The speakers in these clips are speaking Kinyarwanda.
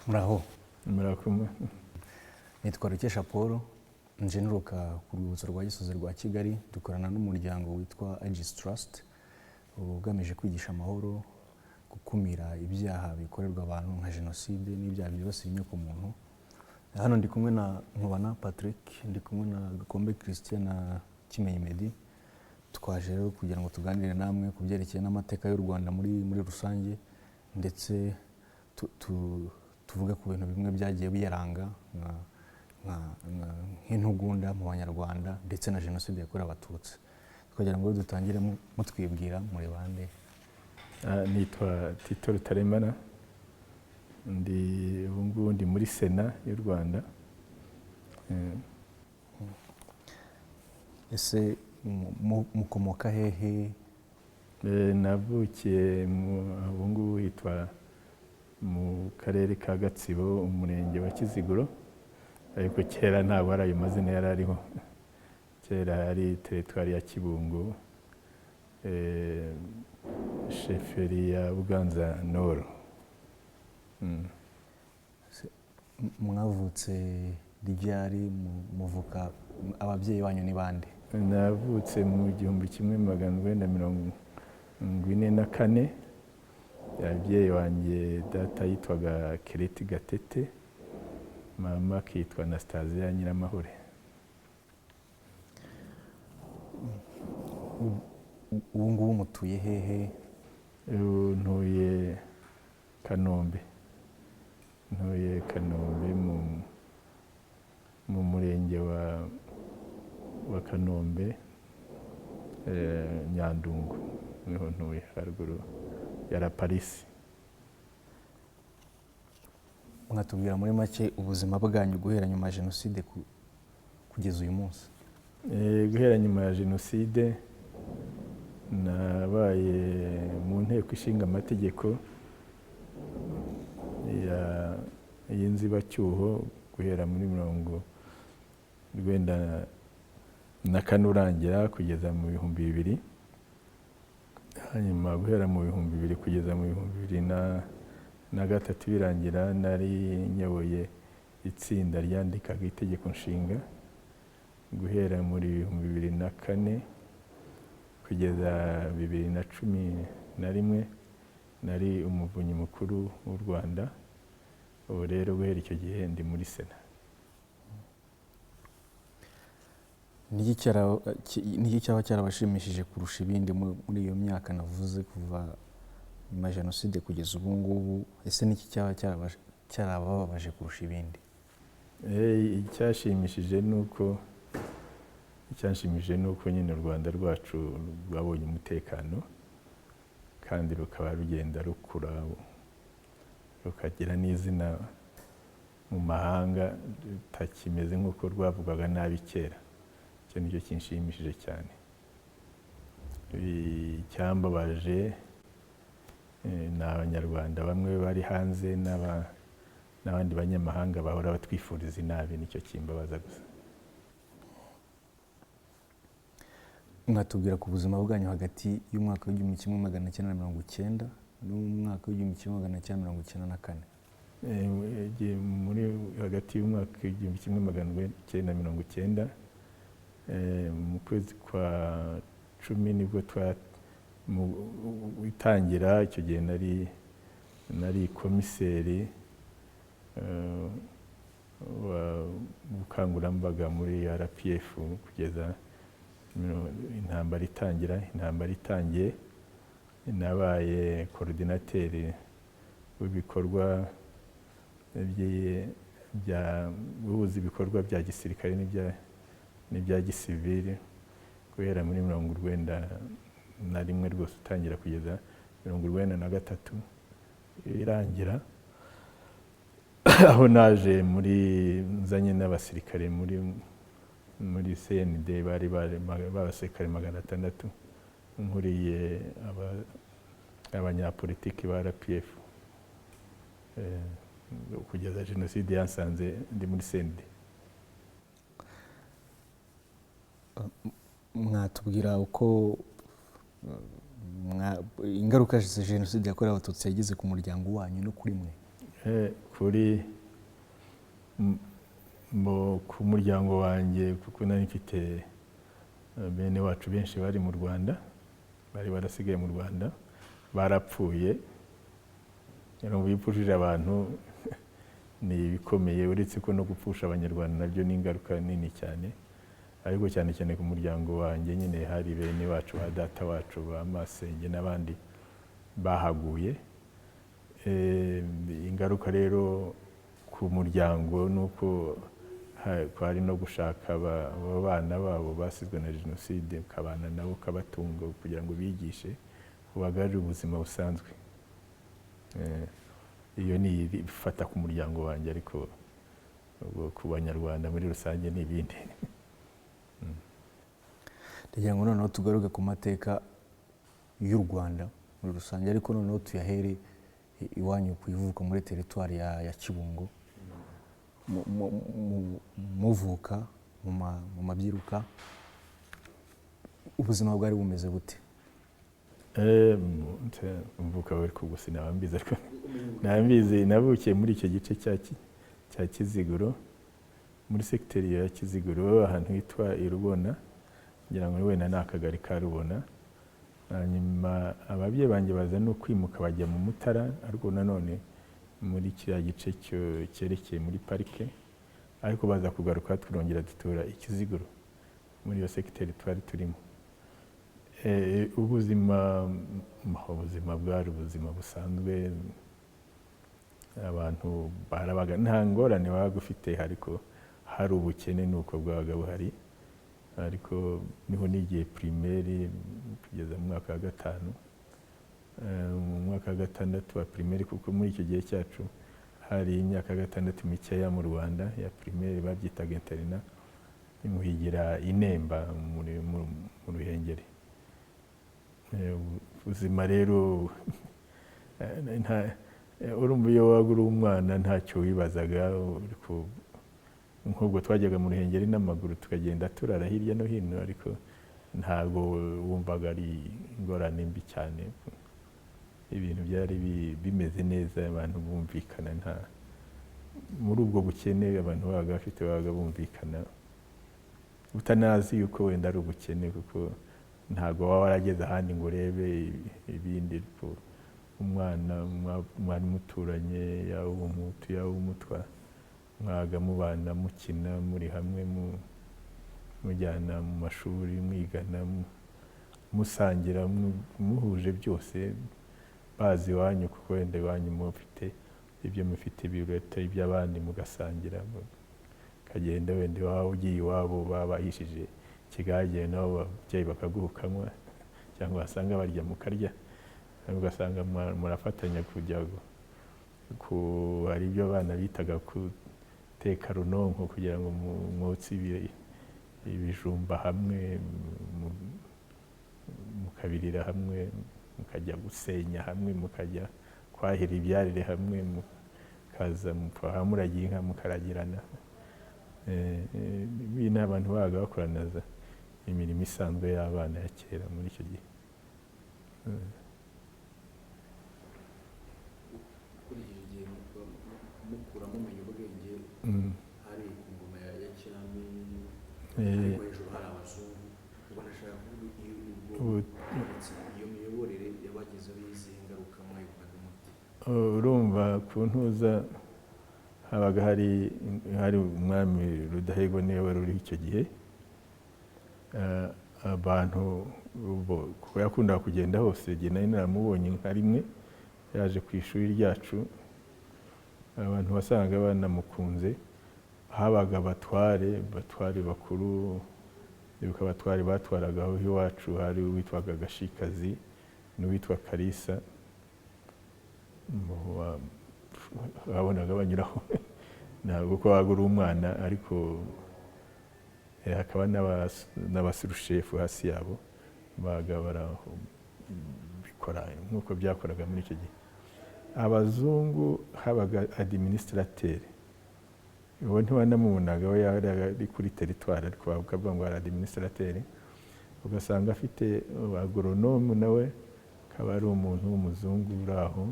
Muraho. Murakumwe. Nitwa Rukesha Paul, nje nturuka ku rwibutso rwa Gisozi rwa Kigali, dukorana n'umuryango witwa Aegis Trust ugamije kwigisha amahoro, gukumira ibyaha bikorerwa abantu nka jenoside n'ibyaha byibasira inyokomuntu. Hano ndi kumwe na Nkubana Patrick, ndi kumwe na Gakombe Christian na Kimenyi Meddy. Twaje rero kugira ngo tuganire namwe ku byerekeye n'amateka y'u Rwanda muri rusange, ndetse tuvuge ku bintu bimwe byagiye biyaranga nk'intugunda mu Banyarwanda ndetse na jenoside yakorewe Abatutsi. Twagira ngo dutangire mutwibwira muri bande. Nitwa Tito Rutaremara, ndi muri Sena y'u Rwanda. Ese mukomoka hehe? Navukiye ubu ngubu hitwa mu karere ka Gatsibo, umurenge wa Kiziguro, ariko kera ntabwo ari ayo mazina yari ariho. Kera hari teritwari ya Kibungo, sheferi ya Buganza Nord. Mwavutse ryari? Muvuka ababyeyi banyu ni bande? Navutse mu 1944. Ababyeyi wanjye data yitwaga Kireti Gatete, mama akitwa Anastasia Nyiramahore. Ubu ngubu mutuye hehe? Ntuye Kanombe. Mu murenge wa Kanombe, Nyandungu, niho ntuye haruguru ya La Palisse. Mwatubwira muri make ubuzima bwanyu guhera nyuma ya jenoside kugeza uyu munsi? Guhera nyuma ya jenoside nabaye mu nteko ishinga amategeko y'inzibacyuho guhera muri 1994 urangira kugeza mu 2000. Hanyuma guhera mu 2000 kugeza mu 2003 birangira, nari nyoboye itsinda ryandikaga itegeko nshinga. Guhera muri 2004 kugeza 2011 nari umuvunyi mukuru w'u Rwanda. Ubu rero guhera icyo gihe ndi muri Sena. Niki cyaba cyarabashimishije kurusha ibindi muri iyo myaka navuze kuva nyuma ya jenoside kugeza ubu ngubu? Ese niki cyaba cyarabababaje kurusha ibindi? Icyashimishije nuko nyine u Rwanda rwacu rwabonye umutekano, kandi rukaba rugenda rukura rukagira n'izina mu mahanga, rutakimeze nk'uko rwavugaga nabi kera. Icyo nicyo kinshimishije cyane. Icyambabaje ni Abanyarwanda bamwe bari hanze n'abandi banyamahanga bahora batwifuriza inabi, nicyo kimbabaza gusa. Mwatubwira ku buzima bwanyu hagati y'umwaka w'1990 n'umwaka w'1994? Muri hagati y'umwaka w'1990 mu kwezi kwa 10 nibwo itangira. Icyo gihe nari komiseri wa bukangurambaga muri RPF kugeza intambara itangiye. Nabaye koordinateri w'ibikorwa guhuza ibikorwa bya gisirikare n'ibya gisivili guhera muri 1991 rwose utangira kugeza 1993 irangira. Aho naje nzanye n'abasirikare muri CND bari b'abasirikare 600 nkuriye abanyapolitiki ba RPF kugeza jenoside yansanze ndi muri CND. Mwatubwira uko ingaruka jenoside yakorewe Abatutsi yagize ku muryango wanyu no kuri mwe? kuri ku muryango wanjye kuko nari mfite bene wacu benshi bari mu Rwanda, bari barasigaye mu Rwanda, barapfuye. Rero bipfushije abantu ni ibikomeye, uretse ko no gupfusha abanyarwanda nabyo ni ingaruka nini cyane, ariko cyane cyane ku muryango wanjye nyine hari bene wacu ba data wacu ba masenge n'abandi bahaguye. Ingaruka rero ku muryango nuko kwari no gushaka abana babo basizwe na jenoside, ukabana nabo ukabatunga kugira ngo bigishe ubagarire ubuzima busanzwe. Iyo ni ifata ku muryango wanjye, ariko ku banyarwanda muri rusange ni ibindi. Ndagira ngo noneho tugaruke ku mateka y'u Rwanda muri rusange, ariko noneho tuyahere iwanyu ku ivuka muri teritwari ya Kibungo. Muvuka mu mabyiruka, ubuzima bwari bumeze bute? Mvuka bari kugusi nabambiza, ariko nambize navukiye muri icyo gice cya Kiziguro, muri sekiteri ya Kiziguro, ahantu hitwa Irubona, ngira ngo wenda ni akagari ka Rubona. Hanyuma ababyeyi banjye baza no kwimuka bajya mu Mutara, ariko nanone muri kiriya gice cyerekeye muri parike, ariko baza kugaruka twirongera dutura Ikiziguro muri iyo sekiteri twari turimo. Ubuzima bwari ubuzima busanzwe, abantu barabaga nta ngorane babaga ufite, ariko hari ubukene nuko bwabaga buhari. Ariko niho nigiye primaire kugeza mu mwaka wa 5, mu mwaka wa 6 wa primaire, kuko muri icyo gihe cyacu hari imyaka 6 mikeya mu Rwanda ya primaire, babyitaga interina, muhigira Inemba mu Ruhengeri. Ubuzima rero urumva iyo wagura umwana ntacyo wibazaga, nk'ubwo twajyaga mu Ruhengeri n'amaguru tukagenda turara hirya no hino, ariko ntabwo wumvaga ari ingorane mbi cyane. Ibintu byari bimeze neza, abantu bumvikana, nta muri ubwo bukene abantu babaga bumvikana, utanazi yuko wenda ari ubukene, kuko ntabwo waba warageze ahandi ngo urebe ibindi. Umwana mwari muturanye, yaba umutu yaba umutwa, mwaga mubana mukina muri hamwe, mujyana mu mashuri, mwigana, musangira, muhuje byose, bazi iwanyu kuko wenda iwanyu mufite ibyo mufite biruta iby'abandi, mugasangira, kagenda wenda iwabo, ugiye iwabo babahishije ikigage, nabo ababyeyi bakaguhukanywa, cyangwa basanga barya mukarya, ugasanga murafatanya kujya hari ibyo abana bitaga guteka runonko, kugira ngo mwotse ibijumba hamwe, mukabirira hamwe, mukajya gusenya hamwe, mukajya kwahira ibyarire hamwe, mukaza muragiye inka mukaragirana. Ibi ni abantu babaga bakoranaza imirimo isanzwe y'abana ya kera muri icyo gihe. Kuri icyo gihe mukura mumenya ubwenge, hari ku ngoma ya cyami, ariko hejuru hari abazungu. Ubwo nashaka kuvuga iyo miyoborere yabagezeho izihe ngaruka mwayibonaga mute? Urumva ku ntuza habaga hari umwami Rudahigwa niwe wari uriho icyo gihe. Abantu kuko yakundaga kugenda hose, igihe nari naramubonye nka rimwe yaje ku ishuri ryacu, abantu wasanga banamukunze. Habaga abatware bakuru, ibuka abatware batwaragaho iwacu, hari uwitwaga Gashikazi n'uwitwa Kalisa, wabonaga banyuraho ntabwo ko wagura umwana, ariko hakaba n'abasurushefu hasi yabo baga barabikora nk'uko byakoraga muri icyo gihe. Abazungu habaga administrateur, uwo ntiwanamubonaga, we yari ari kuri teritwari, ariko bakavuga ngo ari administrateur. Ugasanga afite agronome, nawe akaba ari umuntu w'umuzungu uri aho,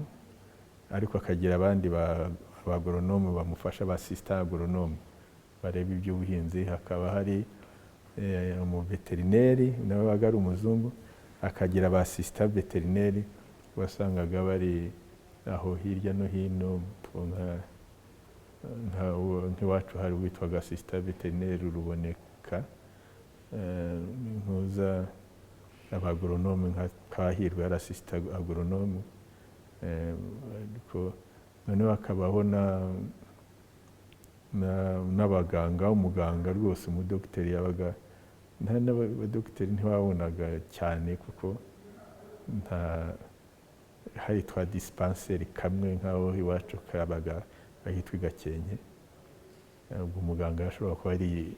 ariko akagira abandi abagoronome bamufasha, ba assistant agoronome bareba iby'ubuhinzi. Hakaba hari umuveterineri nawe wabaga ari umuzungu, akagira aba assistant veterineri wasangaga bari aho hirya no hino. Nk'iwacu hari uwitwaga assistant veterineri Ruboneka, ntuza abagoronome nka Kahirwa yari assistant agoronome, ariko noneho hakabaho n'abaganga, umuganga rwose umudogiteri yabaga, n'abadogiteri ntibabonaga cyane kuko hari twa dispensaire kamwe nk'aho iwacu kabaga ahitwa i Gakenke. Ubwo umuganga yashobora kuba ari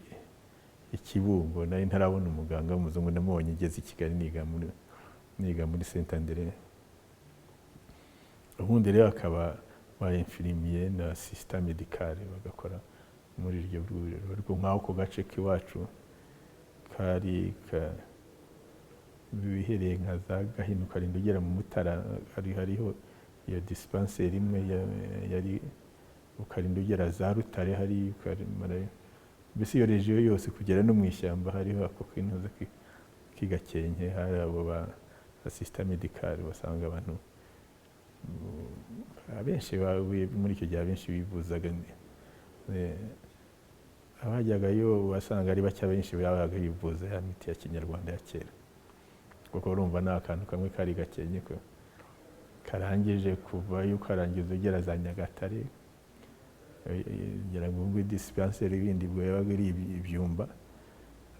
Ikibungo, nari ntarabona umuganga w'umuzungu, namubonye ngeze i Kigali niga muri Saint Andre. Ubundi rero akaba ba infirmier na assistant médical bagakora muri iryo vuriro, ariko nk'aho ku gace k'iwacu kari bihereye nka za Gahini ukarinda ugera mu Mutara, hariho iyo dispensaire imwe yari, ukarinda ugera za Rutare, hari mbese iyo regiyo yose kugera no mu ishyamba hariho ako kintuza k'i Gakenke. Hari abo ba assistant médical, basanga abantu abenshi muri icyo gihe abenshi bivuzaga, abajyagayo wasanga ari bake, abenshi babaga bivuza ya miti ya kinyarwanda ya kera, kuko urumva ni akantu kamwe kari Gakenke ko karangije kuvayo ukarangiza ugera za Nyagatare, ngira ngo ubwo dispensaire ibindi bwo yabaga ari Ibyumba,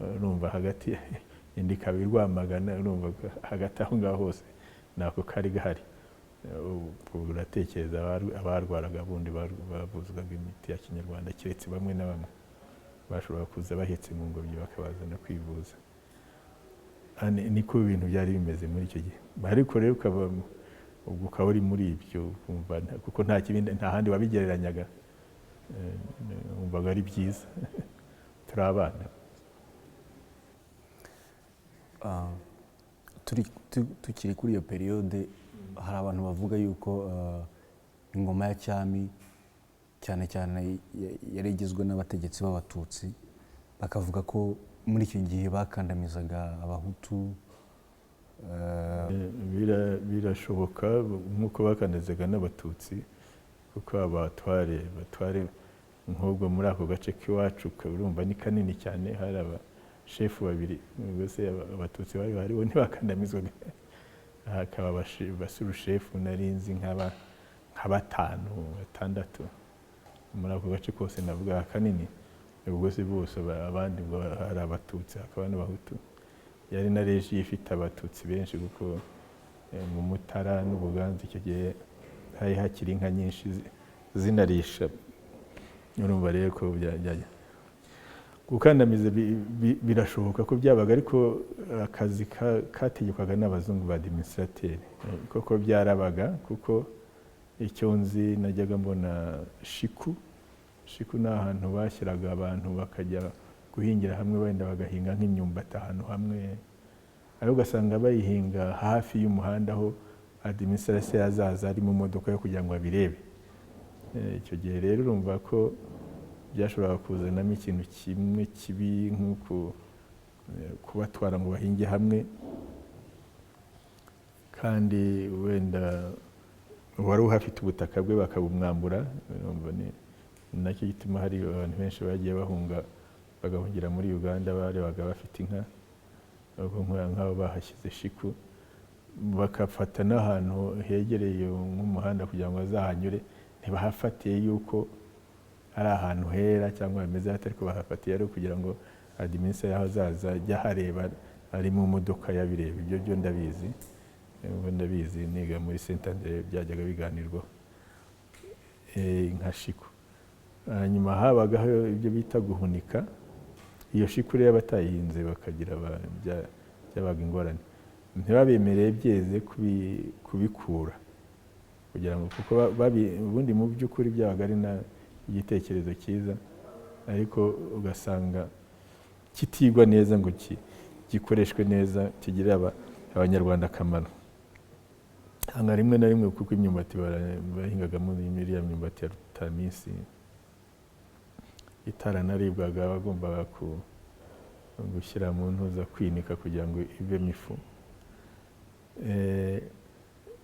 urumva hagati indi kabiri Rwamagana, urumva hagati aho ngaho hose nako kari gahari. Uratekereza abarwaraga bundi bavuzwaga imiti ya kinyarwanda, kiretse bamwe na bamwe bashobora kuza bahetse mu ngobyi bakabazana kwivuza. Niko ibintu byari bimeze muri icyo gihe, ariko rero ukaba uri muri ibyo kumva, kuko nta handi wabigereranyaga, wumvaga ari byiza. Turi abana. Tukiri kuri iyo periode, hari abantu bavuga yuko ingoma ya cyami cyane cyane yari igizwe n'abategetsi b'Abatutsi, bakavuga ko muri icyo gihe bakandamizaga Abahutu. Birashoboka nk'uko bakandamizaga n'Abatutsi, kuko abatware nk'ubwo muri ako gace k'iwacu urumva ni kanini cyane, hari abashefu babiri, mbese Abatutsi bari hariho ntibakandamizwaga. Hakaba basurushefu narinzi nka 5, 6 muri ako gace kose navuga kanini. Ubwo se bose abandi ngo hari Abatutsi hakaba n'Abahutu. Yari na reji ifite Abatutsi benshi, kuko mu Mutara n'Ubuganza icyo gihe hari hakiri inka nyinshi zinarisha. Urumva rero ko byajya gukandamiza birashoboka ko byabaga, ariko akazi kategekwaga n'abazungu ba administrateur, koko byarabaga. Kuko icyo nzi najyaga mbona shiku ni ahantu bashyiraga abantu bakajya guhingira hamwe, wenda bagahinga nk'imyumbati ahantu hamwe, ariko ugasanga bayihinga hafi y'umuhanda aho administrateur azaza ari mu modoka yo kugira ngo abirebe. Icyo gihe rero urumva ko byashoboraga kuzanamo ikintu kimwe kibi, nk'uko kubatwara ngo bahinge hamwe, kandi wenda wari uhafite ubutaka bwe bakabumwambura. Nacyo gituma hari abantu benshi bagiye bahunga bagahungira muri Uganda, barebaga bafite inka, nk'abo bahashyize shiku, bakafata n'ahantu hegereye nk'umuhanda kugira ngo bazahanyure, ntibahafatiye yuko ari ahantu hera cyangwa hameze hate, ariko bahafatiye ari kugira ngo administrateur yaho azaza ajya hareba ari mu modoka yabireba. Ibyo byo ndabizi niga muri Saint Andre byajyaga biganirwaho nka shiku. Hanyuma habagaho ibyo bita guhunika. Iyo shiku rero batayihinze bakagira byabaga ingorane, ntibabemereye byeze kubikura, kugira ngo kuko ubundi mu by'ukuri byabaga ari igitekerezo cyiza, ariko ugasanga kitigwa neza ngo gikoreshwe neza, kigirira Abanyarwanda akamaro. hanga rimwe na rimwe kuko imyumbati bahingagamo iriya myumbati ya rutaminsi itaranaribwaga, bagombaga gushyira mu ntuza kwinika kugira ngo ivemo ifu.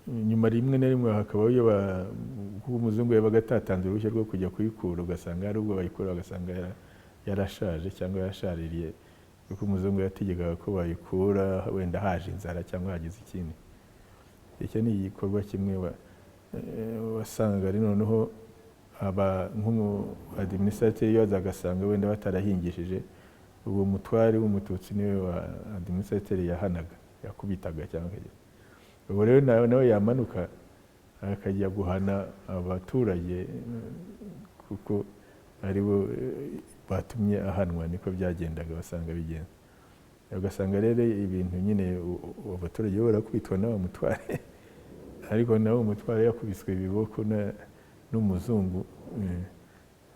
Nyuma rimwe na rimwe hakabaho iyo umuzungu yabaga atatanze uruhushya rwo kujya kuyikura, ugasanga hari ubwo bayikura bagasanga yarashaje cyangwa yarashaririye, kuko umuzungu yategekaga ko bayikura wenda haje inzara cyangwa hagize ikindi. Icyo ni igikorwa kimwe wasangaga ari noneho nk'umu-administrateur yaza agasanga wenda batarahingishije, uwo mutware w'umututsi niwe wa administrateur yahanaga, yakubitaga cyangwa ubwo rero nawe yamanuka akajya guhana abaturage kuko aribo batumye ahanwa, niko byagendaga basanga bigenza. Ugasanga rero ibintu nyine abaturage barakubitwa n'aba mutware ariko nawe umutware yakubiswe ibiboko n'umuzungu.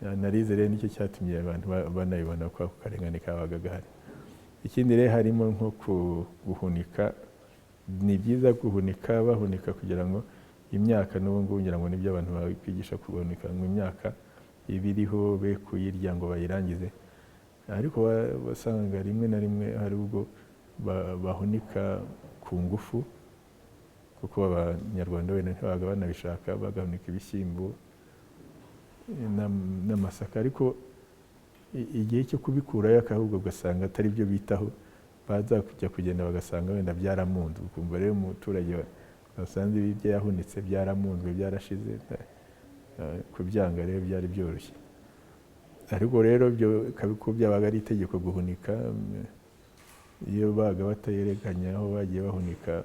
Narize rero nicyo cyatumye abantu banayibona ko ako karengane kabaga gahari. Ikindi rero harimo nko guhunika. Ni byiza guhunika, bahunika kugira ngo imyaka n'ubu ngubu ngira ngo nibyo abantu bakwigisha kuhunika, ngo imyaka ibiriho be kuyirya ngo bayirangize. Ariko basanga rimwe na rimwe hari ubwo bahunika ku ngufu, kuko abanyarwanda wenda ntibabaga banabishaka, bagahunika ibishyimbo n'amasaka, ariko igihe cyo kubikurayo ahubwo ugasanga atari byo bitaho, baza kujya kugenda bagasanga wenda byaramunzwe, ukumva rero umuturage basanze ibyo yahunitse byaramunzwe, byarashize, kubyanga rero byari byoroshye. Ariko rero ko byabaga ari itegeko guhunika, iyo baga batayerekanye aho bagiye bahunika,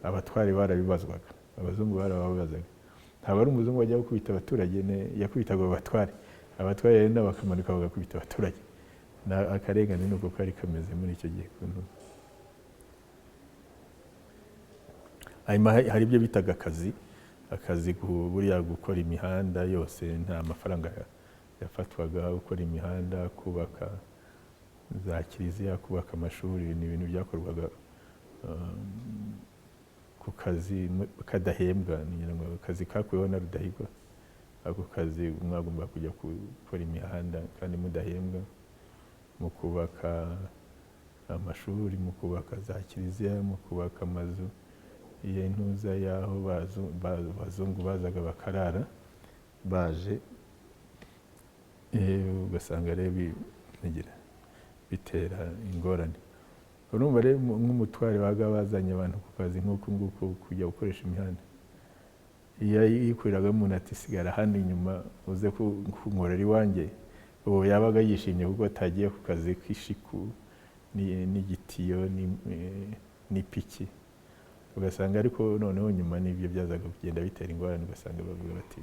abatware barabibazwaga, abazungu barababazaga. Ntabwo ari umuzungu wajya gukubita abaturage, yakubitaga abatware, abatware rero nabo bakamanuka bagakubita abaturage. Akarengane nuko kari kameze muri icyo gihe. Hari ibyo bitaga akazi buriya gukora imihanda yose, nta mafaranga yafatwaga, gukora imihanda, kubaka za kiliziya, kubaka amashuri, ni ibintu byakorwaga ku kazi kadahembwa. Ni akazi kakuweho na Rudahigwa, ako kazi mwagomba kujya gukora imihanda kandi mudahembwa, mu kubaka amashuri, mu kubaka za kiliziya, mu kubaka amazu y'intuza y'aho abazungu bazaga bakarara baje. Ugasanga rero bitera ingorane. Urumva rero nk'umutware baga bazanye abantu ku kazi nk'uko nguko kujya gukoresha imihanda, iyo yikuriraga umuntu ati sigara hano inyuma uze kunkorera iwanjye, ubu yabaga yishimye kuko atagiye ku kazi k'ishiku n'igitiyo n'ipiki. Ugasanga ariko noneho nyuma n'ibyo byazaga kugenda bitera ingorane, ugasanga bavuga bati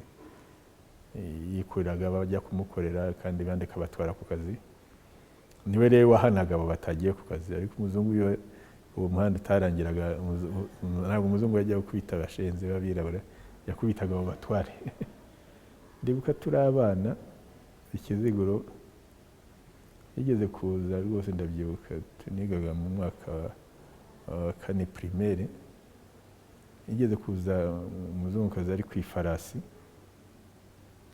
yikuriraga bajya kumukorera kandi bandika abatwara ku kazi, niwe rero wahanaga abo batagiye ku kazi. Ariko umuzungu iyo uwo muhanda utarangiraga, ntabwo umuzungu yajya gukubita abashenzi b'abirabura, yakubitaga abo batware. Ndibuka turi abana, Ikiziguro yigeze kuza rwose, ndabyibuka tunigaga mu mwaka wa 4 primaire, yigeze kuza umuzungukazi ari ku ifarasi.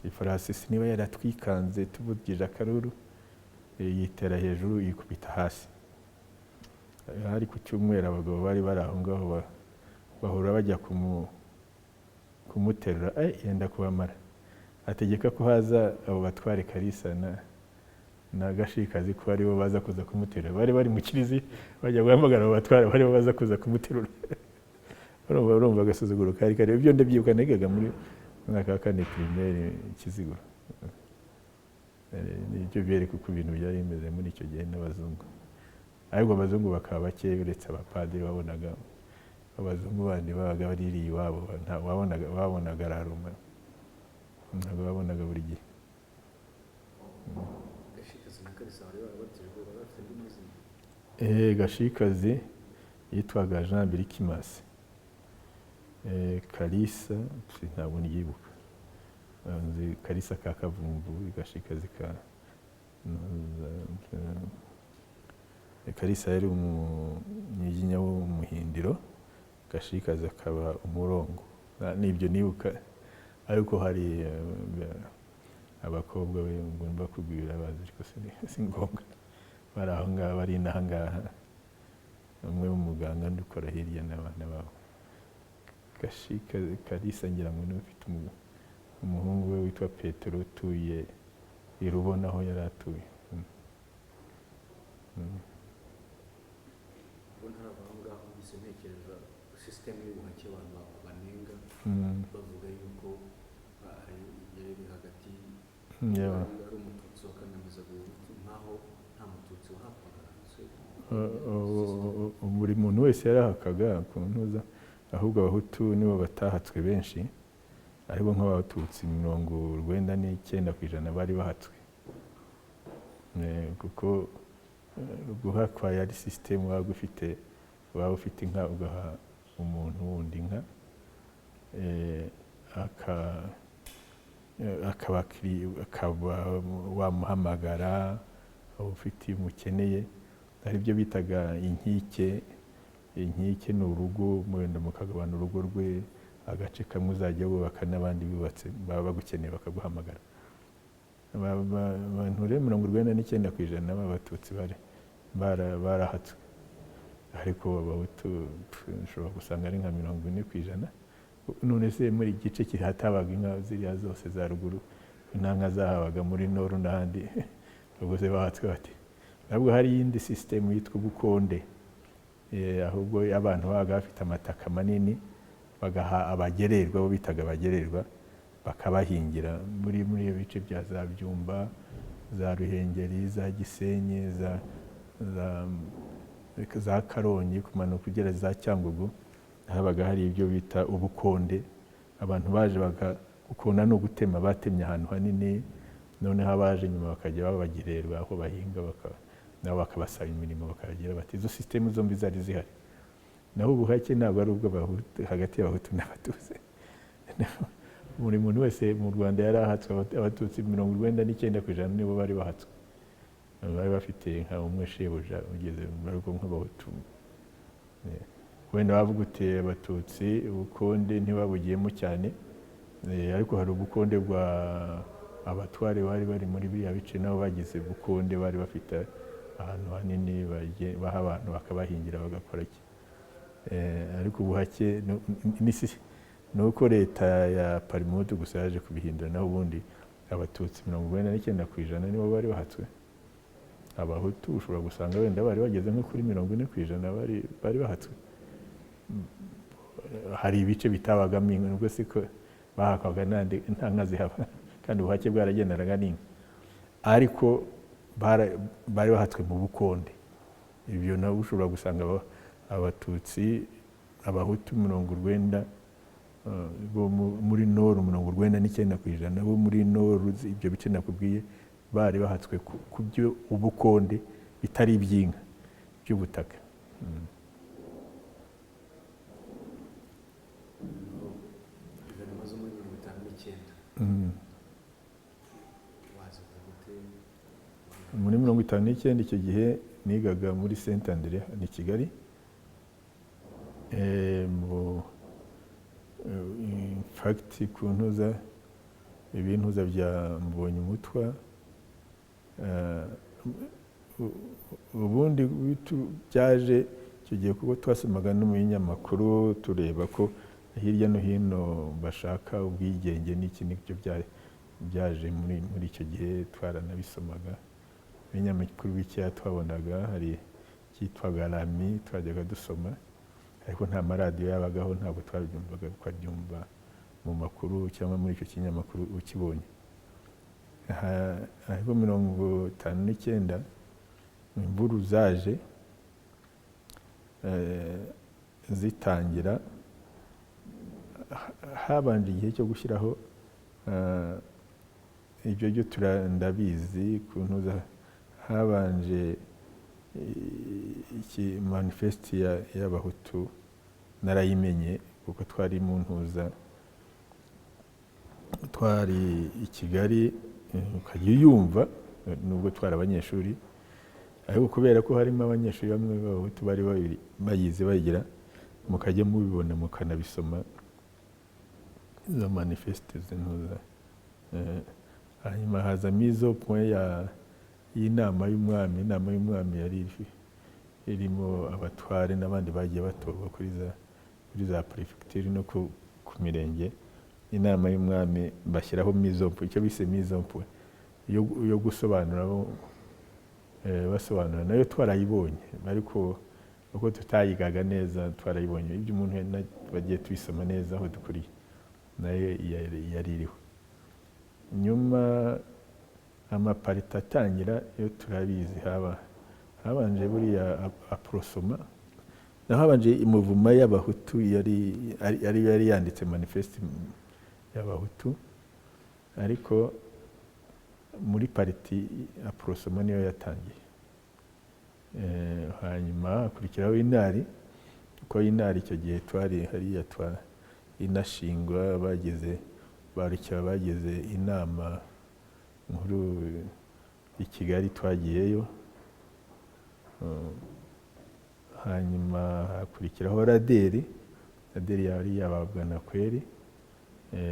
Ifarasi niba yaratwikanze tuvugije akaruru, yitera hejuru yikubita hasi. Hari ku cyumweru abagabo bari aho ngaho bahora bajya kumuterura, yenda kubamara. Ategeka ko haza abo batware Kalisa na Gashikazi ko aribo baza kuza kumuterura. Bari mu kiliziya bajya guhamagara abo batware, baribo baza kuza kumuterura. Urumva agasuzuguro kari kare. Ibyo ndabyibuka nigaga muri mwaka wa 4 primaire Ikiziguro. Nibyo byereka uko ibintu byari bimeze muri icyo gihe n'abazungu. Ariko abazungu bakaba bake, uretse abapadiri babonaga, abazungu bandi babaga baririye iwabo, babonaga araruma, ntabwo babonaga buri gihe. Gashikazi na Kalisa bari barabatijwe, bafite indi mazina. Gashikazi yitwaga Jean Birikimasi. Kalisa ntabwo nyibuka, nzi Kalisa ka Kavumvu, Gashikazi ka Kalisa yari umunyiginya w'umuhindiro, Gashikazi akaba umurongo. Nibyo nibuka, ariko hari abakobwa be ngomba kubwira bazi, ariko si ngombwa, bari aho ngaho, bari inaha ngaha, umwe w'umuganga ndukora hirya n'abana babo. Gashikazi Kalisa ngira ngo niwe ufite umuhungu we witwa Petero utuye i Rubona aho yari atuye. Ntekereza sisiteme y'ubuhake abantu banenga bavuga yuko yari hagati ari umututsi wakandamiza Abahutu, nkaho nta mututsi wahakwaga. Buri muntu wese yarahakaga ku ntuza, ahubwo Abahutu nibo batahatswe benshi, ariko nk'Abatutsi 99% bari bahatswe, kuko guhakwa yari sisiteme waba ufite inka ugaha umuntu wundi inka, akaba wamuhamagara ufite umukeneye, ari byo bitaga inkike. Inkike ni urugo, mwenda mukagabana urugo rwe, agace kamwe uzajya wubaka n'abandi bubatse baba bagukeneye bakaguhamagara. Abantu rero 99% b'Abatutsi barahatswe, ariko Abahutu ushobora gusanga ari nka 40%. None se muri igice kihatabaga inka ziriya zose za ruguru, intanka zahabaga muri Noru n'ahandi, ubwo se bahatswe bati? Ntabwo hari iyindi sisiteme yitwa ubukonde, ahubwo abantu babaga bafite amataka manini, bagaha abagererwa, bo bitaga abagererwa, bakabahingira muri bice bya za Byumba, za Ruhengeri, za Gisenyi, za Karongi kumanuka kugera za Cyangugu. Habaga hari ibyo bita ubukonde. Abantu baje gukona no gutema, batemye ahantu hanini, noneho abaje nyuma bakajya babagererwa aho bahinga, nabo bakabasaba imirimo, bakagira bati izo sisiteme zombi zari zihari. Naho ubuhake ntabwo ari ubw'Abahutu, hagati y'Abahutu n'Abatutsi. Buri muntu wese mu Rwanda yari ahatswe. Abatutsi 99% nibo bari bahatswe, bari bafite nka umwe shebuja ugeze mu rugo nk'Abahutu. Wenda bavuga uti Abatutsi ubukonde ntibabugiyemo cyane, ariko hari ubukonde bwa abatware bari muri biriya bice, nabo bagize ubukonde, bari bafite ahantu hanini baha abantu bakabahingira bagakora iki. Ariko ubuhake ni uko leta ya Parimutu gusa yaje kubihindura, naho ubundi Abatutsi 99% nibo bari bahatswe. Abahutu ushobora gusanga wenda bari bageze nko kuri 40% bari bahatswe. Hari ibice bitabagamo inka, nubwo siko bahakwaga nta nka zihaba, kandi ubuhake bwaragendanaga n'inka, ariko bari bahatswe mu bukonde. Ibyo nabo ushobora gusanga Abatutsi, Abahutu 90%, bo muri Noru 99%, bo muri Noru ibyo bice nakubwiye bari bahatswe ku byo ubukonde bitari iby'inka, by'ubutaka. Muri 59 icyo gihe nigaga muri Saint Andre ni Kigali, in fact kuntuza ibintuza bya Mbonyumutwa, ubundi byaje icyo gihe kuko twasomaga no mu binyamakuru tureba ko hirya no hino bashaka ubwigenge n'iki n'ibyo byaje muri icyo gihe. Twaranabisomaga ibinyamakuru bikeya twabonaga, hari cyitwaga Rami twajyaga dusoma, ariko nta maradiyo yabagaho, ntabwo twabyumvaga, twabyumva mu makuru cyangwa muri icyo kinyamakuru ukibonye. Ariko 59 imvuru zaje zitangira, habanje igihe cyo gushyiraho ibyo byo ndabizi kuntuza, habanje iki manifeste y'Abahutu narayimenye kuko twari mu ntuza, twari i Kigali, ukajya yumva nubwo twari abanyeshuri, ariko kubera ko harimo abanyeshuri bamwe b'Abahutu bari bayize bayigira, mukajya mubibona mukanabisoma izo manifeste zintuza. Hanyuma haza mise au point y'inama y'umwami. Inama y'umwami yari irimo abatware n'abandi bagiye batorwa kuri za prefecture no ku mirenge. Inama y'umwami bashyiraho mise au point, icyo bise mise au point yo gusobanura basobanura, nayo twarayibonye ariko uko tutayigaga neza twarayibonye. Ibyo umuntu bagiye tubisoma neza aho dukuriye, nayo yari iriho. Nyuma amaparita atangira, iyo turabizi habanje buriya aprosoma, naho habanje imuvuma y'abahutu yari yanditse manifeste y'abahutu, ariko muri pariti aprosoma niyo yatangiye. Hanyuma hakurikiraho inari, kuko inari icyo gihe twari hariya inashingwa, bageze inama nkuru i Kigali, twagiyeyo. Hanyuma hakurikiraho raderi yari y'ababwanakweri.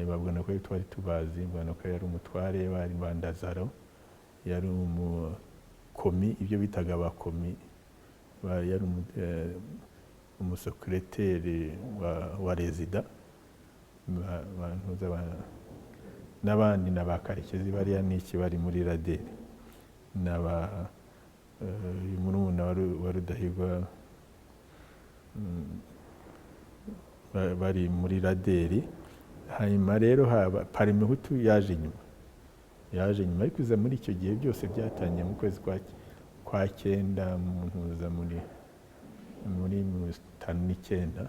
Babwanakweri twari tubazi. Babwanakweri yari umutware, bari Bandazaro, yari umukomi, ibyo bitaga abakomi, yari umusekreteri wa rezida, n'abandi n'abakarekezi bariya n'iki bari muri raderi, murumuna wa Rudahigwa bari muri raderi. Hanyuma rero parimehutu yaje nyuma, ariko iza muri icyo gihe byose byatangiye mu kwezi kwa cyenda mpuza muri 59.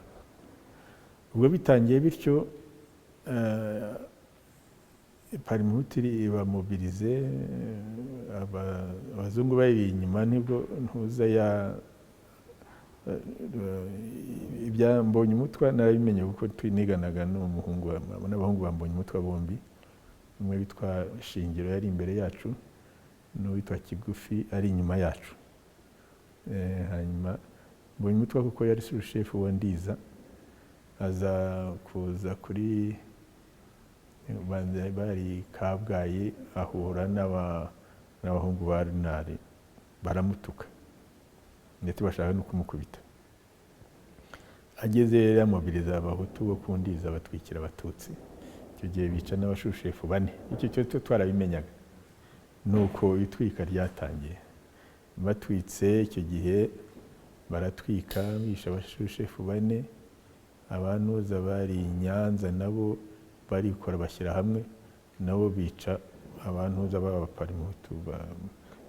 Ubwo bitangiye bityo, parimehutu ibamobilize, abazungu bari inyuma. Nibwo ntuza ibya Mbonyumutwa narabimenye kuko twiniganaga n'abahungu ba Mbonyumutwa bombi. Umwe witwa Shingiro yari imbere yacu, n'uwitwa Kigufi ari inyuma yacu. Hanyuma Mbonyumutwa kuko yari sushefu wa Ndiza, aza kuza kuri bari Kabgayi, ahura n'abahungu ba Runari, baramutuka ndetse bashaka no kumukubita. Ageze yamobiliza abahutu bo ku Ndiza, batwikira abatutsi. Icyo gihe bica n'abashushefu 4. Icyo cyo twarabimenyaga. Nuko itwika ryatangiye, batwitse icyo gihe baratwika, bisha abashushefu 4. Abantuza bari Nyanza nabo barikora bashyira hamwe, nabo bica abantuza b'abaparimehutu,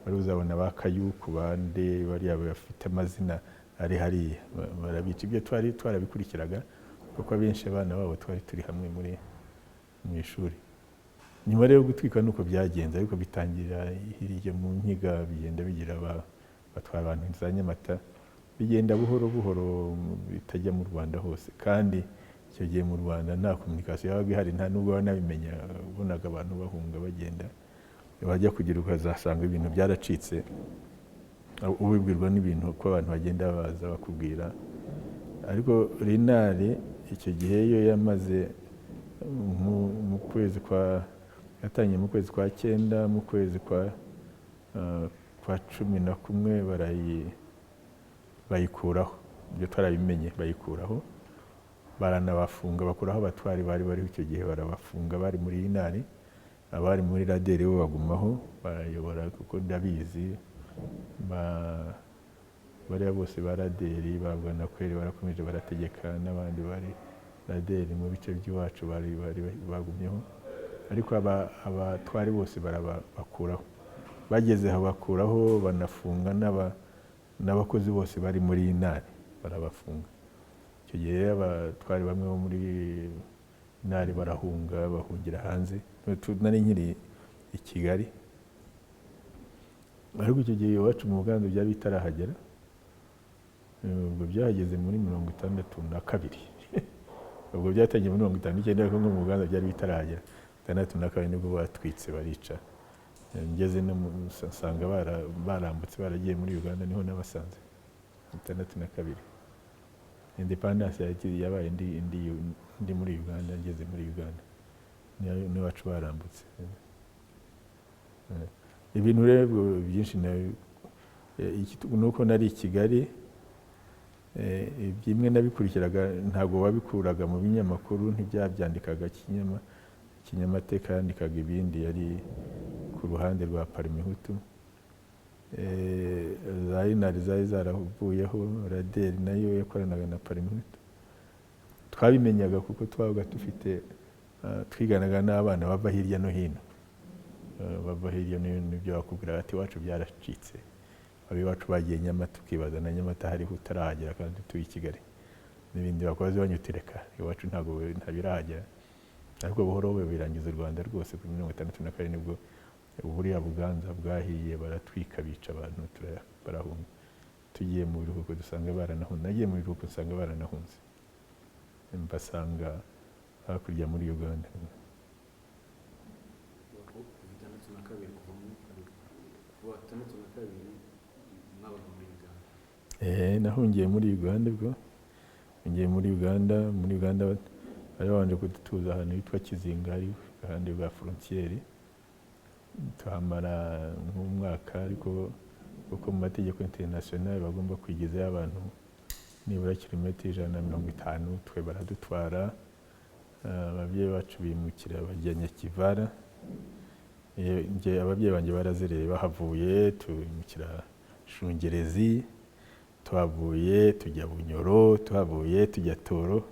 bari uzabona bakayuku bande bariya bafite amazina ari hariya, barabica. Ibyo twarabikurikiraga kuko abenshi abana babo twari turi hamwe mu ishuri. Nyuma rero gutwika nuko byagenze, ariko bitangira hirya mu Nkiga, bigenda bigira batwara abantu za Nyamata, bigenda buhoro buhoro bitajya mu Rwanda hose. Kandi icyo gihe mu Rwanda nta communication yabaga ihari, nta nubwo banabimenya. Ubonaga abantu bahunga bagenda, bajya kugira ukazasanga ibintu byaracitse, ubibwirwa n'ibintu ko abantu bagenda baza bakubwira. Ariko Rinari icyo gihe yo yamaze mu kwezi yatangiye mu kwezi kwa 9, mu kwezi kwa 11 bayikuraho. Ibyo twarabimenye, bayikuraho, baranabafunga, bakuraho abatwari bari icyo gihe, barabafunga. Bari muri Rinari, abari muri raderi bo bagumaho barayobora, kuko ndabizi bariya bose ba raderi Babwanakweri barakomeje barategeka, n'abandi bari raderi mu bice by'iwacu bari bagumyeho. Ariko abatwari bose barabakuraho. Bageze aho bakuraho, banafunga n'abakozi bose bari muri Inari, barabafunga. Icyo gihe abatwari bamwe bo muri Inari barahunga, bahungira hanze. Nari nkiri i Kigali, ariko icyo gihe iwacu mu Buganda byari bitarahagera. Ubwo byahageze muri 62. Ubwo byatangiye muri 59, ariko mu Buganda byari bitarahagera. 62 nibwo batwitse barica. Ngeze no nsanga barambutse baragiye muri Uganda, niho nabasanze 62. independence yabaye ndi muri Uganda, ngeze muri Uganda n'iwacu barambutse. Ibintu rero byinshi nuko nari i Kigali, byimwe nabikurikiraga ntabwo wabikuraga mu binyamakuru, ntibyabyandikaga kinyamateka yandikaga ibindi, yari ku ruhande rwa Parmehutu. Za Inari zari zaravuyeho, Raderi nayo yakoranaga na Parmehutu. Twabimenyaga kuko twabaga dufite twiganaga n'abana bava hirya no hino, bava hirya no hino, ibyo bakubwira ati iwacu byaracitse, abiwacu bagiye Nyamata, ukibaza na Nyamata hariho utarahagera kandi tuyi Kigali, n'ibindi bakoze banyutereka iwacu ntabirahagera. Ariko buhoro birangiza u Rwanda rwose kuri 1964 nibwo buriya Buganza bwahiye, baratwika, bica abantu, barahunga. Tugiye mu biruhuko dusanga baranahunze, nagiye mu biruhuko nsanga baranahunze, mbasanga hakurya muri Uganda. Nahungiye muri Uganda ubwo, ngiye muri Uganda bari babanje kudutuza ahantu hitwa Kizinga, ari ahandi rwa frontiere, tuhamara nk'umwaka, ariko kuko mu mategeko international bagomba kwigizayo abantu nibura kilometero 150, twe baradutwara. Ababyeyi bacu bimukira bajya Nyakivara, ababyeyi banjye barazereye, bahavuye tubimukira Shungerezi, tuhavuye tujya Bunyoro, tuhavuye tujya Toro,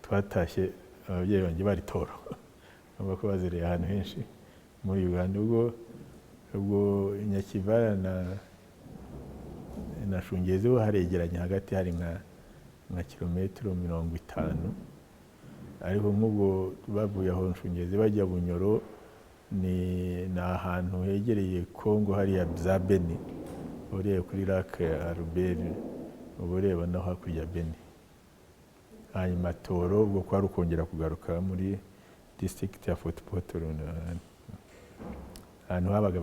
twatashye ababyeyi banjye bari Toro, baba ko bazereye ahantu henshi muri Uganda. Ubwo Nyakivara na Shungerezi ho haregeranye, hagati hari nka kilometero 50, ariko nk'ubwo bavuye aho Shungerezi bajya Bunyoro, ni ahantu hegereye Kongo, hariya za Beni, ureba kuri Lac Albert, ureba no hakurya Beni. Hanyuma Toro ubwo kwari ukongera kugaruka muri district ya Fort Portal, ahantu habaga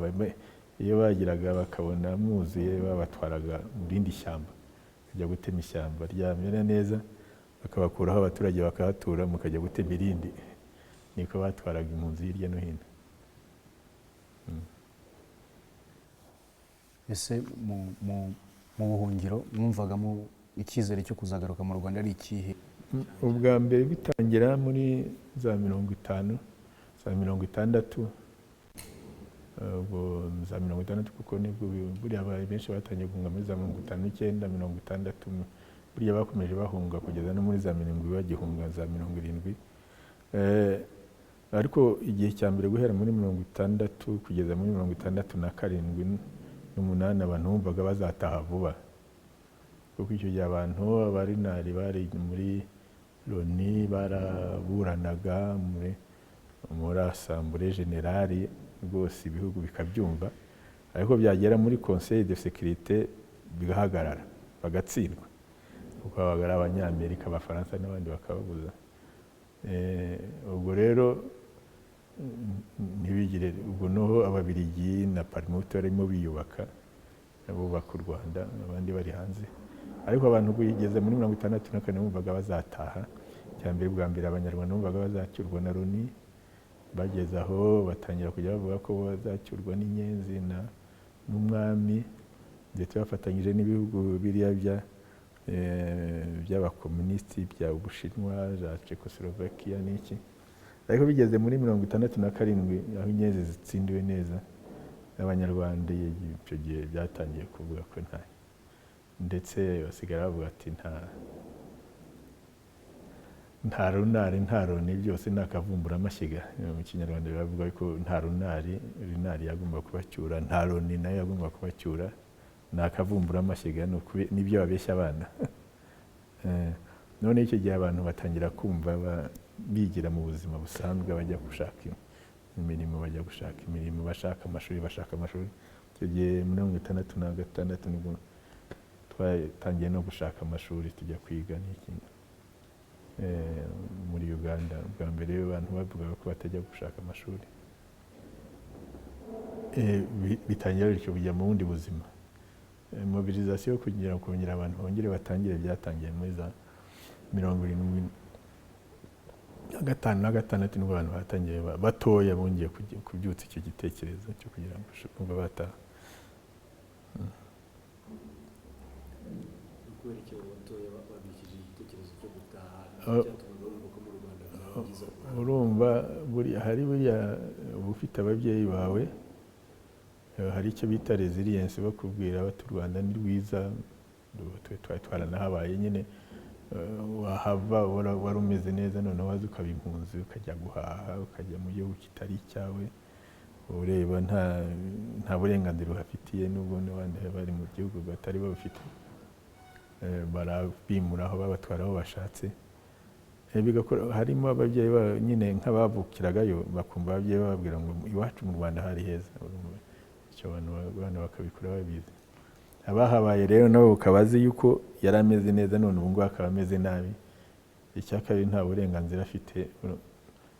iyo bagiraga bakabona muzuye, babatwaraga mu rindi shyamba, kujya gutema ishyamba ryamera neza, bakabakuraho abaturage bakahatura, mukajya gutema irindi. Niko batwaraga impunzi hirya no hino. Ese mu buhungiro mwumvagamo icyizere cyo kuzagaruka mu Rwanda ari ikihe? Ubwa mbere bitangira muri za 50, za 60, ubwo za 60 kuko nibwo buriya abaye benshi batangiye guhunga muri za 59, 60, buriya bakomeje bahunga kugeza no muri za 70 bagihunga za 70. Ariko igihe cya mbere guhera muri 60 kugeza muri 67 n'umunani, abantu bumvaga bazataha vuba, kuko icyo gihe abantu abarinari bari muri Loni baraburanaga muri Assemblée Générale, rwose ibihugu bikabyumva, ariko byagera muri Conseil de Sécurité bigahagarara, bagatsindwa, kuko abagara Abanyamerika, Abafaransa n'abandi bakababuza. Ubwo rero ntibigire, ubwo noho Ababiligi na Parmehutu barimo biyubaka, bubaka u Rwanda, abandi bari hanze. Ariko abantu bigeze muri 64 bumvaga bazataha. Cyambere bwa mbere Abanyarwanda bumvaga bazacyurwa na Loni, bageze aho batangira kujya bavuga ko bazacyurwa n'inyenzi n'umwami, ndetse bafatanyije n'ibihugu biriya by'abakomunisiti bya Ubushinwa, za Czechoslovakia n'iki. Ariko bigeze muri 67 aho inyenzi zitsindiwe neza, Abanyarwanda icyo gihe byatangiye kuvuga ko nta, ndetse basigara bavuga ati nta runari, nta Loni, byose nakavumbura amashyiga. Mu Kinyarwanda bavuga ko nta runari yagomba kubacyura, nta Loni nayo yagomba kubacyura, nakavumbura amashyiga. Nibyo babeshya abana. None icyo gihe abantu batangira kumva bigira mu buzima busanzwe, bajya gushaka imirimo, bashaka amashuri. Icyo gihe muri 66 nibwo twatangiye no gushaka amashuri, tujya kwiga n'iki muri Uganda. Bwa mbere abantu bavugaga ko batajya gushaka amashuri, bitangira bityo bijya mu bundi buzima. Mobilisation kugira ngo abantu bongere batangire byatangiye muri za 75 na 6 nibwo abantu batangiye batoya bongeye kubyutsa icyo gitekerezo cyo kugira ngo bumva bataha. Kubera icyo batoya babikije igitekerezo cyo gutaha cyatumaga bumva ko mu Rwanda byiza. Urumva hari buriya uba ufite ababyeyi bawe, hari icyo bita resilience bakubwira bati u Rwanda ni rwiza, twari twaranahabaye nyine, wahava wari umeze neza noneho waza ukaba impunzi ukajya guhaha ukajya mu gihugu kitari icyawe, ureba nta burenganzira uhafitiye n'ubwo n'abandi bari mu gihugu batari babufite, barabimura aho babatwara aho bashatse. Harimo ababyeyi nyine nk'abavukiragayo bakumva ababyeyi bababwira ngo iwacu mu Rwanda hari heza, icyo abantu bakabikora babizi. Abahabaye rero nabo ukabazi yuko yari ameze neza none ubu ngubu akaba ameze nabi, icya kabiri nta burenganzira afite.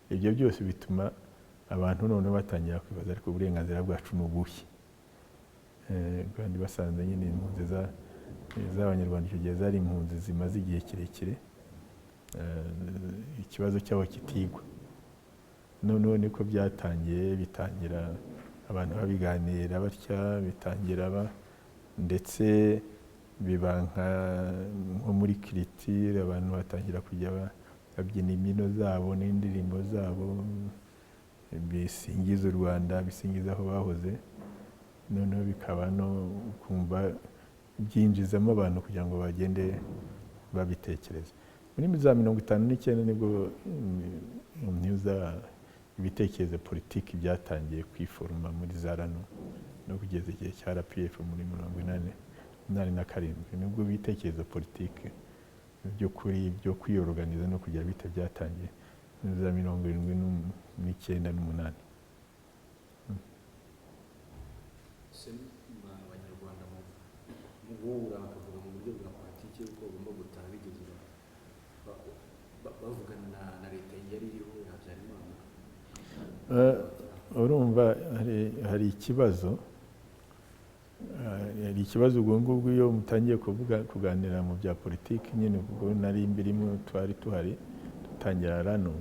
Ibyo byose bituma abantu none batangira kwibaza ariko uburenganzira bwacu ni ubuhe, kandi basanze nyine impunzi z'Abanyarwanda icyo gihe zari impunzi zimaze igihe kirekire, ikibazo cyabo kitigwa. Noneho niko byatangiye, bitangira abantu babiganira batya, bitangira ndetse biba nko muri culture, abantu batangira kujya babyina imbyino zabo n'indirimbo zabo bisingiza u Rwanda, bisingiza aho bahoze. Noneho bikaba no kumva byinjizamo abantu kugira ngo bagende babitekereza. Muri za 59 nibwo ibitekerezo politiki byatangiye kwiforma muri za RANU no kugeza igihe cya RPF muri 87 nibwo ibitekerezo politiki by'ukuri byo kwiyorganiza no kugira bite byatangiye muri za 79 n'umunani. Abanyarwanda mu guhura bakavuga mu buryo bwa politiki yuko bagomba gutaha bigeze bavugana na leta yari iriho ya Habyarimana. Urumva hari ikibazo, ubwo ngubwo iyo mutangiye kuganira mu bya politiki nyine, ubwo nari mbirimo twari tuhari dutangira RANU,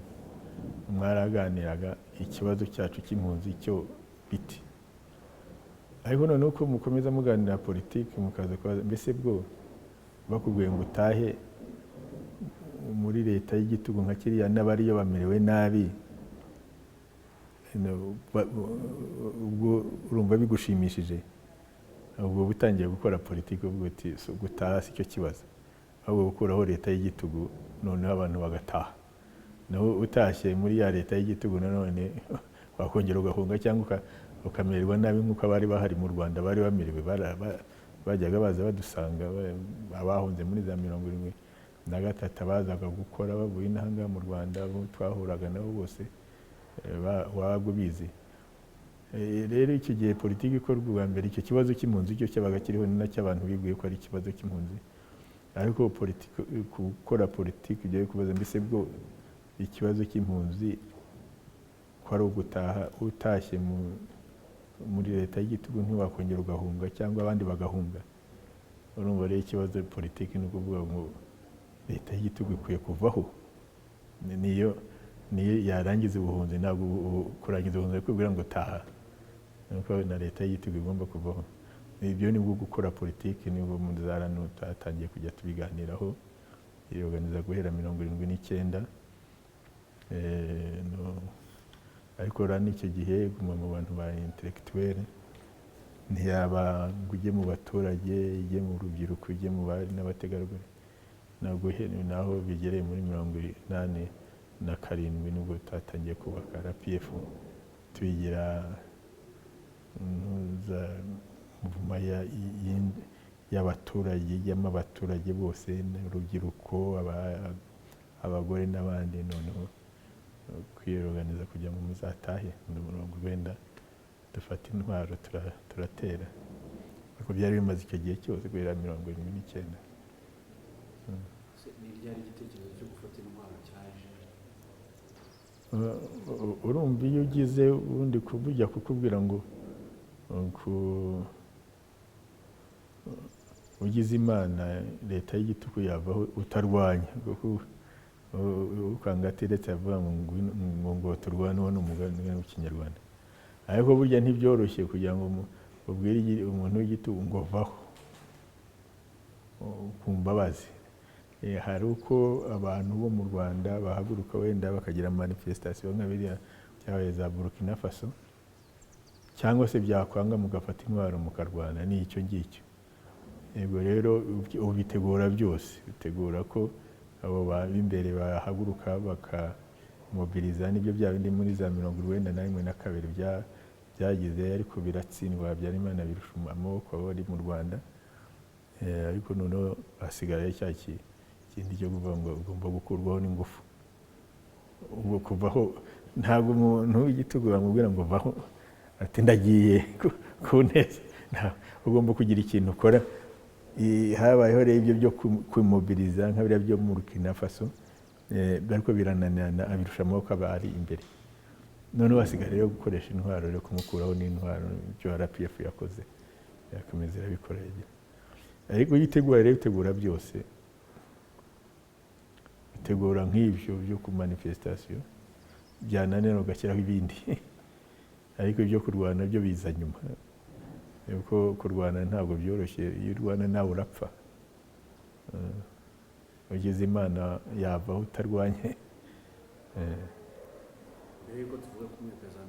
mwaraganiraga ikibazo cyacu cy'impunzi cyo biti. Ariko noneho uko mukomeza muganira politiki mukaza kubaza mbese bwo bakubwiye ngo utahe muri leta y'igitugu nka kiriya n'abariyo bamerewe nabi, ubwo urumva bigushimishije, ubwo butangiye gukora politiki ubwo uti gutaha si cyo kibazo, ahubwo gukuraho leta y'igitugu noneho abantu bagataha. Naho utashye muri ya leta y'igitugu nanone wakongera ugahunga cyangwa ukamererwa nabi nk'uko abari bahari mu Rwanda bari bamerewe. Bajyaga baza badusanga, abahunze muri za 73 bazaga gukora bavuye n'ahanga mu Rwanda, twahuraga nabo bose wago bizi. Rero iki gihe politiki ikorwa ubwa mbere, icyo kibazo cy'impunzi cyo cyabaga kiriho ni nacyo abantu bibwiye ko ari ikibazo cy'impunzi. Ariko gukora politiki byo kubaza mbese bwo ikibazo cy'impunzi ko ari ugutaha, utashye muri leta y'igitugu ntiwakongera ugahunga cyangwa abandi bagahunga. Urumva rero ikibazo politiki ni ukuvuga ngo leta y'igitugu ikwiye kuvaho, niyo yarangiza ubuhunzi, ntabwo kurangiza ubuhunzi kubwira ngo taha, nuko na leta y'igitugu igomba kuvaho. Ibyo ni bwo gukora politiki, nibwo mu za RANU twatangiye kujya tubiganiraho, iyorganiza guhera 79. Ariko RANU icyo gihe guma mu bantu ba intellectuel, ntiyaba ngo ujye mu baturage, ujye mu rubyiruko, ujye mu bari n'abategarugori. Naho bigereye muri 87 nibwo twatangiye kubaka RPF, tuyigira muvuma y'abaturage, y'abaturage bose, urubyiruko, abagore n'abandi, noneho kwiyorganiza kugira ngo muzatahe muri 90 dufata intwaro turatera. Ariko byari bimaze icyo gihe cyose guhera 79. Ni ryari igitekerezo cyo gufata intwaro cyaje? Urumva iyo ugize ubundi kukubwira ngo ugize imana leta y'igitugu yavaho utarwanya, ukanga ati leta yavuga ngo turwane, uwo ni umugani w'ikinyarwanda. Ariko burya ntibyoroshye kugira ngo ubwire umuntu w'igitugu ngo vaho ku mbabazi. Hari uko abantu bo mu Rwanda bahaguruka wenda bakagira manifestation nka biriya byabaye za Burkina Faso, cyangwa se byakwanga mugafata intwaro mukarwana, ni icyo ngicyo. Yego rero ubitegura byose, bitegura ko abo b'imbere bahaguruka bakamobiliza, n'ibyo bya bindi muri za 1991 na 2 byagize, ariko biratsindwa. Habyarimana birusha amaboko abari mu Rwanda, ariko noneho hasigaye cya kindi cyo kuvuga ngo ugomba gukurwaho n'ingufu. Ubwo kuvaho ntabwo umuntu w'igitugu bamubwira ngo vaho ati ndagiye ku neza, ugomba kugira ikintu ukora. Habayeho rero ibyo byo kumobiliza nka biriya byo mu Burkina Faso, ariko birananirana, abirusha amaboko abari imbere. Noneho hasigaye rero gukoresha intwaro, rero kumukuraho n'intwaro, ibyo RPF yakoze yakomeza irabikora. Ariko yitegura rero, bitegura byose, bitegura nk'ibyo byo ku manifestation, byananira ugashyiraho ibindi. Ariko ibyo kurwana byo biza nyuma, kuko kurwana ntabwo byoroshye. Iyo urwana nawe urapfa, ugize imana yavaho utarwanye. Mbere yuko tuvuga ku myaka za 90,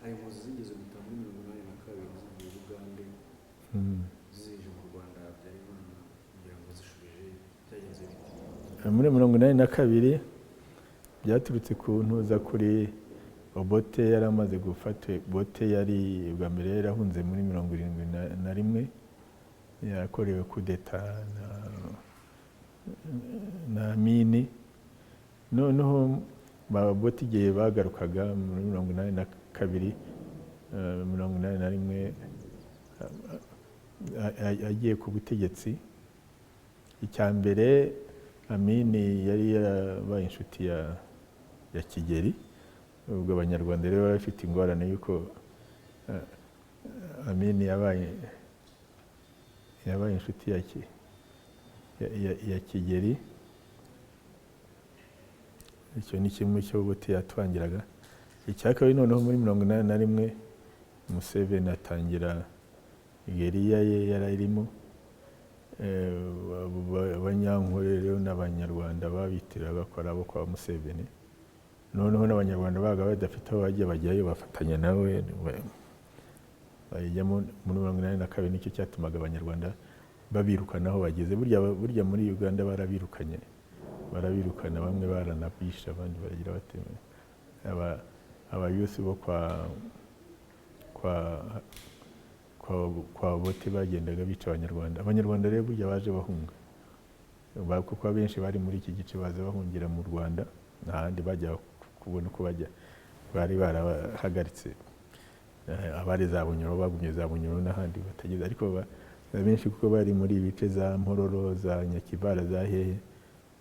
hari impunzi zigeze gutaha muri 1982 zivuye Uganda zije mu Rwanda. Habyarimana kugira ngo zishubije, byagenze bite? Muri 1982 byaturutse ku ntuza kuri Obote yari amaze gufata. Obote yari ubwa mbere yarahunze muri 1971, yakorewe kudeta na Mini. Noneho Obote igihe bagarukaga muri 1982 1981 agiye ku butegetsi. Icya mbere, Amini yari yarabaye inshuti ya Kigeli. Ubwo abanyarwanda rero bafite ingorane yuko Amini yabaye inshuti ya Kigeli. Icyo ni kimwe cyo Obote yatwangiraga. Icya kabiri, noneho muri 1981 Museveni atangira geriya ye yararimo. Abanyankore rero n'abanyarwanda babitiraga ko ari abo kwa Museveni. Noneho n'abanyarwanda baga badafite aho bajyayo bafatanya nawe. Bayijyamo muri 1982, nicyo cyatumaga abanyarwanda babirukana aho bageze. Burya muri Uganda barabirukana, bamwe baranabisha, abandi baragira bateme. Abayusi bo kwa Obote bagendaga bica abanyarwanda. Abanyarwanda rero burya baje bahunga, kuko abenshi bari muri iki gice baza bahungira mu Rwanda, n'ahandi bajya kubona uko bajya. Bari barahagaritse abari za Bunyoro, bagumye za Bunyoro n'ahandi batageze. Ariko benshi kuko bari muri ibice za Mpororo, za Nyakivara, za hehe,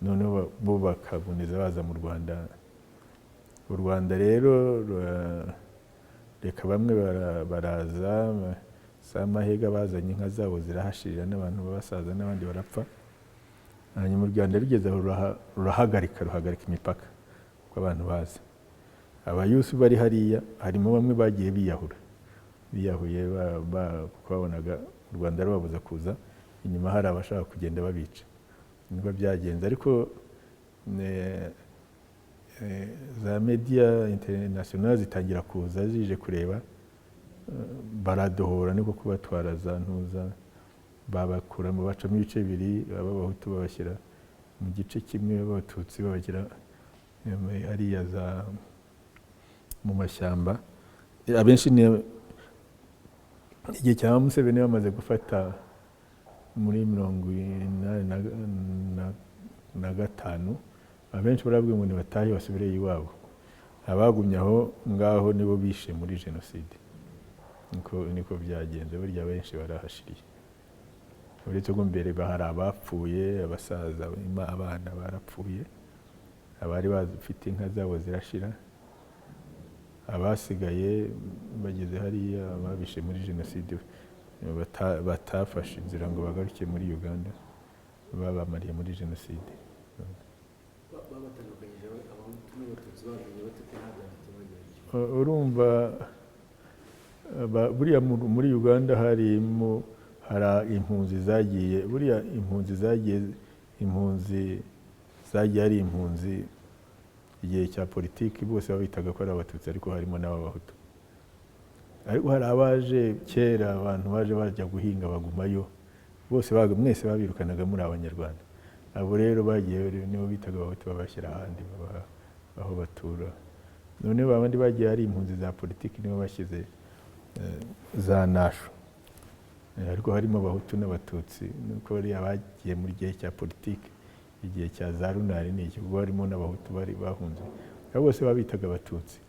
noneho bo bakaboneza baza mu Rwanda. U Rwanda rero reka bamwe baraza, Samahega bazanye inka zabo zirahashirira, n'abantu babasaza n'abandi barapfa. Hanyuma u Rwanda rugeze aho ruhagarika imipaka kuko abantu baza. Abayusi bari hariya, harimo bamwe bagiye biyahuye kuko babonaga u Rwanda rubabuza kuza. Inyuma hari abashaka kugenda babica. Nibwo byagenze. Ariko za media international zitangira kuza zije kureba, baradohora, niko kubatwara za ntuza, babakuramo, bacamo ibice bibiri, Abahutu babashyira mu gice kimwe, Abatutsi babashyira ariya za mu mashyamba. Abenshi igihe cya Museveni bamaze gufata muri 1985, abenshi barabwiye ngo nibatahe basubire iwabo. Abagumye aho ngaho nibo bishe muri jenoside. Niko byagenze. Burya benshi barahashiriye. Uretse ko mbere bahari abapfuye, abasaza, abana barapfuye, abari bafite inka zabo zirashira. Abasigaye bageze hariya babishe muri jenoside batafashe inzira ngo bagaruke muri Uganda babamariye muri jenoside. babatandukanyije abahutu n'abatutsi bamenye bate ko nta byafite bagerageje? Urumva buriya muri Uganda hari impunzi zagiye, buriya impunzi zagiye ari impunzi igihe cya politiki, bose babitaga ko ari abatutsi ariko harimo n'abahutu. Ariko hari abaje kera, abantu baje bajya guhinga bagumayo, bose mwese babirukanaga muri abanyarwanda. Abo rero bagiye nibo bitaga abahutu, babashyira ahandi aho batura. Noneho abandi bagiye ari impunzi za politiki nibo bashyize za nasho, ariko harimo abahutu n'abatutsi, nuko bari abagiye muri gihe cya politiki, igihe cya za runari ni iki, ubwo harimo n'abahutu bari bahunze, abo bose babitaga abatutsi.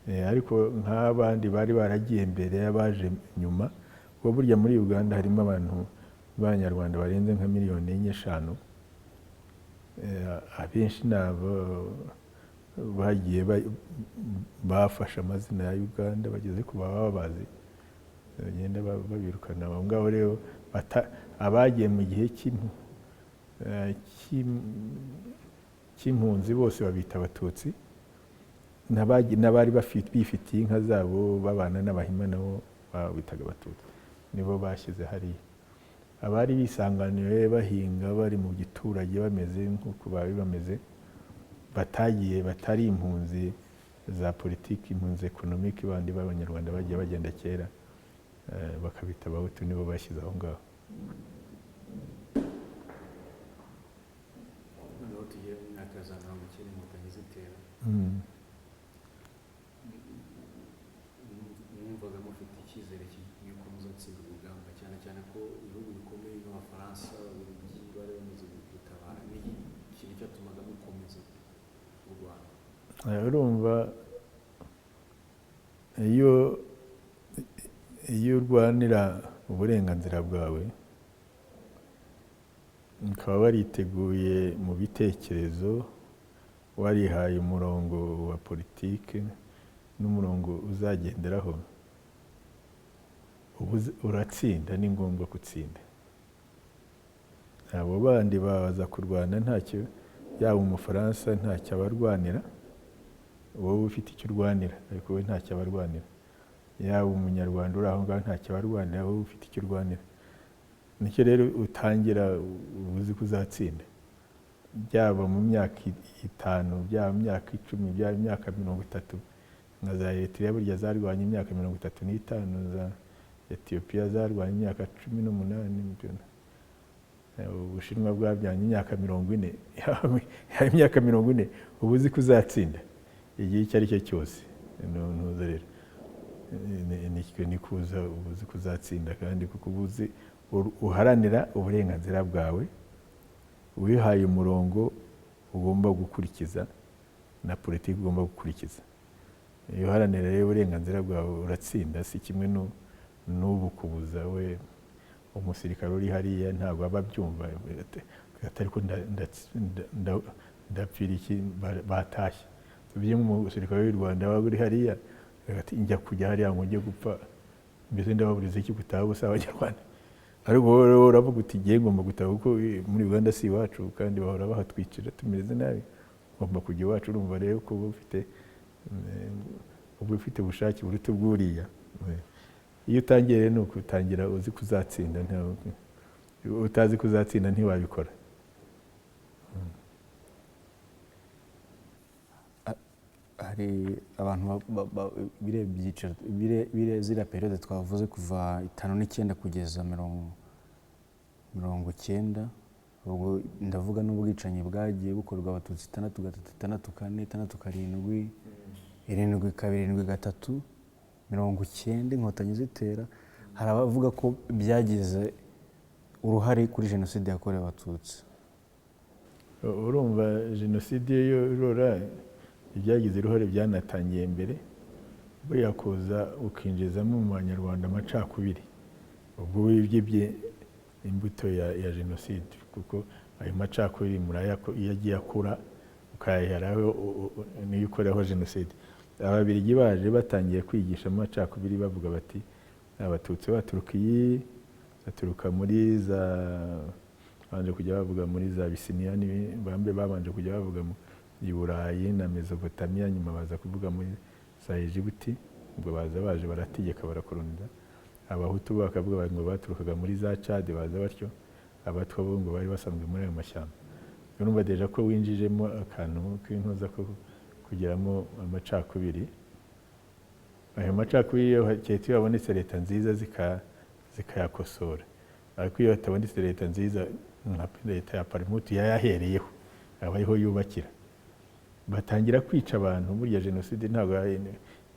Ariko nk'abandi bari baragiye mbere y'abaje nyuma, kuko burya muri Uganda harimo abantu b'abanyarwanda barenze nka 4,500,000. Abenshi nabo bagiye bafashe amazina ya Uganda bageze ku baba babazi, bagenda babirukana. Abo ngabo rero abagiye mu gihe cy'impunzi bose babita abatutsi, n'abari bifitiye inka zabo babana n'abahima nabo babitaga abatutsi, nibo bashyize hariya. Abari bisanganiye bahinga bari mu giturage bameze nk'uko bari bameze, batari impunzi za politiki, impunzi ekonomiki bandi b'abanyarwanda bagiye bagenda kera, bakabita abahutu, nibo bashyize aho ngaho. Noneho tugiye mu myaka za 90 Inkotanyi zitera, mwumvaga mufite icyizere y'uko muzatsinda urugamba, cyane cyane ko ibihugu bikomeye nk'Abafaransa bari bamaze gutabara? Ni ikintu cyatumaga mukomeza u Rwanda? Urumva iyo urwanira uburenganzira bwawe, ukaba wariteguye mu bitekerezo, warihaye umurongo wa politiki n'umurongo uzagenderaho, uratsinda. Ni ngombwa gutsinda. Abo bandi baza kurwana ntacyo, yaba Umufaransa ntacyo abarwanira, wowe ufite icyo urwanira, ariko we ntacyo abarwanira. Yaba Umunyarwanda uri aho ngaho ntacyo abarwanira, wowe ufite icyo urwanira. Nicyo rero utangira uzi ko uzatsinda, byaba mu myaka 5, byaba mu myaka 10, byaba mu myaka 30. Nka za Eritrea burya zarwanye imyaka 35, za Ethiopia zarwanye imyaka 18. Ubushinwa bwabyanye imyaka 40. Imyaka 40 uba uzi ko uzatsinda igihe icyo ari cyo cyose. Ntuza rero ni kuza ubuzi ko uzatsinda, kandi kuko ubuzi uharanira uburenganzira bwawe, wihaye umurongo ugomba gukurikiza na politiki ugomba gukurikiza. Iyo uharanira rero uburenganzira bwawe uratsinda. Si kimwe n'ubu kubuza. We umusirikare uri hariya ntabwo aba abyumva, ariko ndapfira iki, batashye. Tubye nk'umusirikare w'u Rwanda waba uri hariya, njya kujya hariya ngo njye gupfa, mbese ndababuriza iki gutaha ubusa abanyarwanda? Ariko wowe uravuga uti ngiye ngomba gutaha kuko muri Uganda si iwacu, kandi bahora bahatwicira tumeze nabi, ngomba kujya iwacu. Urumva rero ko uba ufite ubushake buruta ubwuriya. Iyo utangiye rero ni ukutangira uzi ko uzatsinda, utazi ko uzatsinda ntiwabikora. Hari abantu ziriya periode twavuze kuva 59 kugeza 90, ubwo ndavuga n'ubwicanyi bwagiye bukorwa abatutsi 6, 3, 6, 4, 6, 7, 7, 2, 90, Inkotanyi zitera. Hari abavuga ko byagize uruhare kuri jenoside yakorewe abatutsi. Urumva jenoside yo irora ibyagize uruhare byanatangiye mbere, buriya kuza ukinjizamo mu banyarwanda amacakubiri, ubwo wibye imbuto ya jenoside, kuko ayo macakubiri iyo agiye akura ukayaheraho niyo ukoraho jenoside. Ababiligi baje batangiye kwigisha amacakubiri bavuga bati abatutsi baturuka iyi baturuka muri za babanje kujya bavuga muri za Bisiniya bambe babanje kujya bavuga i Burayi na Mesopotamiya, nyuma baza kuvuga muri za Egiputi, ubwo baza baje barategeka barakoloniza. Abahutu bakavuga ngo baturukaga muri za Chad, baza batyo. Abatwa bo ngo bari basanzwe muri ayo mashyamba. Urumva deja ko winjijemo akantu k'intuza ko kugeramo amacakubiri. Ayo macakubiri iyo cyetse yabonetse leta nziza zikayakosora, ariko iyo hatabonetse leta nziza nka leta ya Parimutu yayahereyeho abayeho yubakira, batangira kwica abantu. Burya jenoside ntabwo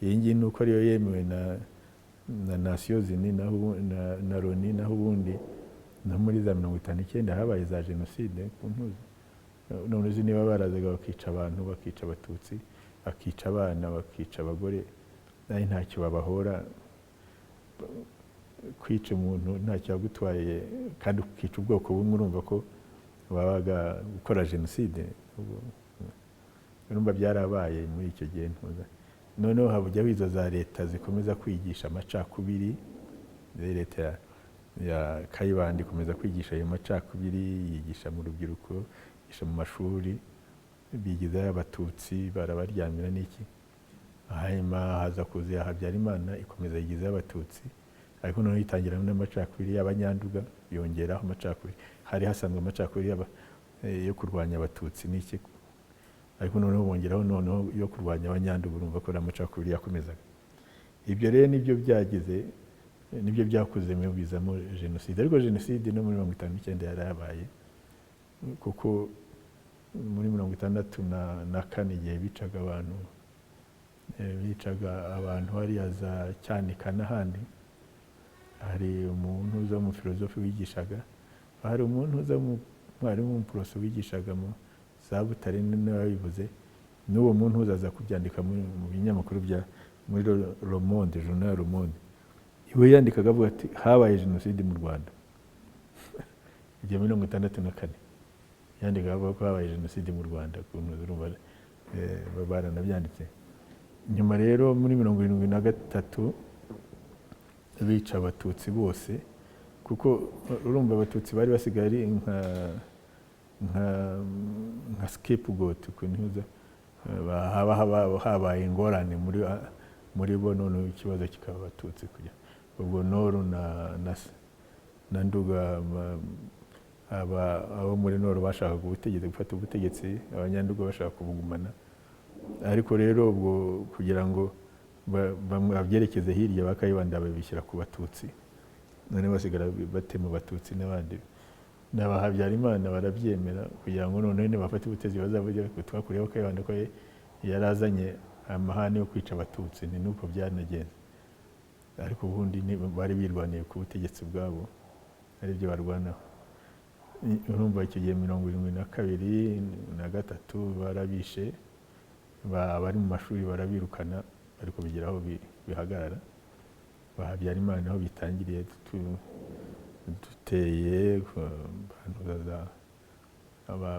iyi ngiyi nuko ariyo yemewe na Nations Unies na Loni, naho ubundi no muri za 59 habaye za jenoside ku ntuzi. None uzi niba barazaga bakica abantu, bakica abatutsi, bakica abana, bakica abagore, nayo ntacyo babahora. Kwica umuntu ntacyo yagutwaye, kandi ukica ubwoko bumwe, urumva ko babaga gukora jenoside. Urumva byarabaye muri icyo gihe ntuza. Noneho habujyaho izo za leta zikomeza kwigisha amacakubiri. Leta ya Kayibanda ikomeza kwigisha ayo macakubiri, yigisha mu rubyiruko, yigisha mu mashuri, bigizayo abatutsi barabaryamira n'iki. Hanyuma haza kuza Habyarimana ikomeza yigizayo abatutsi, ariko noneho itangira n'amacakubiri y'Abanyanduga, yongeraho amacakubiri. Hari hasanzwe amacakubiri yo kurwanya abatutsi n'iki, ariko noneho bongeraho noneho yo kurwanya Abanyanduga, urumva ko amacakubiri yakomezaga. Ibyo rero nibyo byagize, nibyo byakuze mu bizamo jenoside. Ariko jenoside no muri 59 yarabaye, kuko muri 64 igihe bicaga abantu hariya za Cyanika n'ahandi. Hari umuntu uza mu filozofi wigishaga, hari umuntu uza mu mwarimu w'umuproso wigishaga mu za Butare n'abivuze, n'uwo muntu uzaza kubyandika mu binyamakuru bya muri Le Monde, journal Le Monde. Iwe yandikaga avuga ati habaye jenoside mu Rwanda. Igihe 64 yandikaga avuga ko habaye jenoside mu Rwanda, kuntu urumva baranabyanditse. Nyuma rero muri 73 bica abatutsi bose, kuko urumva abatutsi bari basigaye nka scapegoat, kuntuza habaye ingorane muri bo, none ikibazo kikaba abatutsi kujya. Ubwo Noro na Nduga, abo muri Noro bashaka gufata ubutegetsi, Abanyanduga bashaka kubugumana. Ariko rero ubwo kugira ngo babyerekeze hirya, Bakayibanda babishyira ku batutsi, none basigara batema abatutsi n'abandi. N'Abahabyarimana barabyemera, kugira ngo none bafate ubutegetsi bazavuga ko twakuriyeho Kayibanda ko yarazanye amahane yo kwica abatutsi. Ni nuko byanagenze, ariko ubundi bari birwaniye ku butegetsi bwabo, ari byo barwanaho. Urumva icyo gihe 72 na 3 barabishe, bari mu mashuri barabirukana, ariko bigeraho bihagarara. Habyarimana aho bitangiriye duteye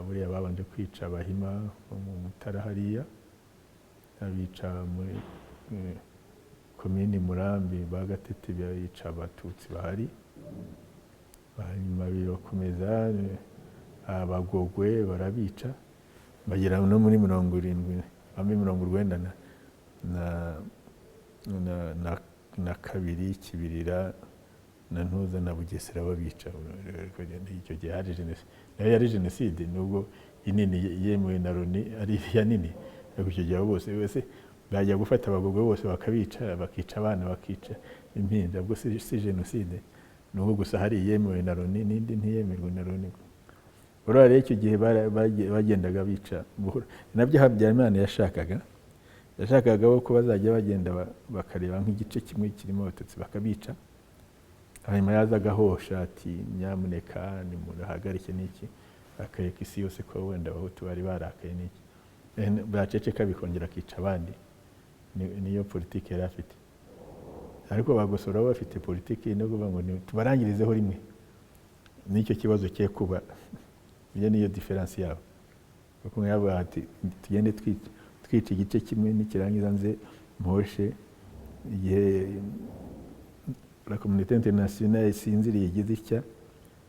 buriya babanje kwica Abahima mu Mutara hariya, abica muri komini Murambi, Bagatete bica abatutsi bahari. Hanyuma birakomeza, Abagogwe barabica, bagera no muri 90 na kabiri Kibirira na Ntuza na Bugesera babica. Icyo gihe hari jenoside, nayo yari jenoside, nubwo inini yemewe na Loni ari ya nini. Icyo gihe bose bajya gufata Abagogwe bose bakabica, bakica abana, bakica impinja. Ubwo si jenoside, nubwo gusa hari yemewe na Loni n'indi ntiyemerwe na Loni. Urara rero icyo gihe bagendaga bica buhoro. Nabyo Habyarimana yashakaga ko bazajya bagenda bakareba nk'igice kimwe kirimo abatutsi bakabica. Hanyuma yazaga hosha ati nyamuneka nimurahagarike n'iki, akareka isi yose ko wenda Abahutu bari barakaye n'iki, baceceka bikongera akica abandi. Niyo politiki yari afite. Ariko bagosora bafite politiki no kuvuga ngo tubarangirizeho rimwe. Nicyo kibazo cye kuba, iyo niyo difference yabo. Kuko yavuga ati tugende twica igice kimwe, nikirangiza nze mposhe. Igihe la communauté internationale isinziriye igize itya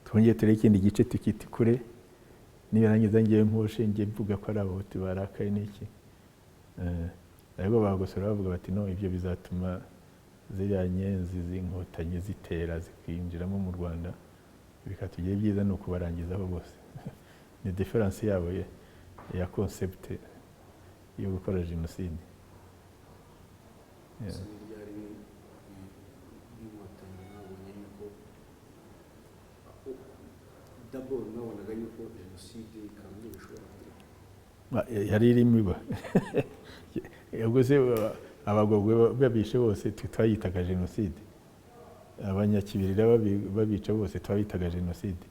twongeye turebe ikindi gice tukita kure nibarangiza ngewe mpushe ngiye mvuga ko ari abahutu barakaye n'iki ariko bagosora bavuga bati no ibyo bizatuma ziriya nyenzi z'inkotanyi zitera zikinjiramo mu Rwanda bikatugira byiza ni ukubarangizaho bose ni difference yabo ya concept yo gukora jenoside. Yari irimo iba ubwo se abagogwe babishe bose twayitaga jenoside, abanyakibirira babica bose twabitaga jenoside.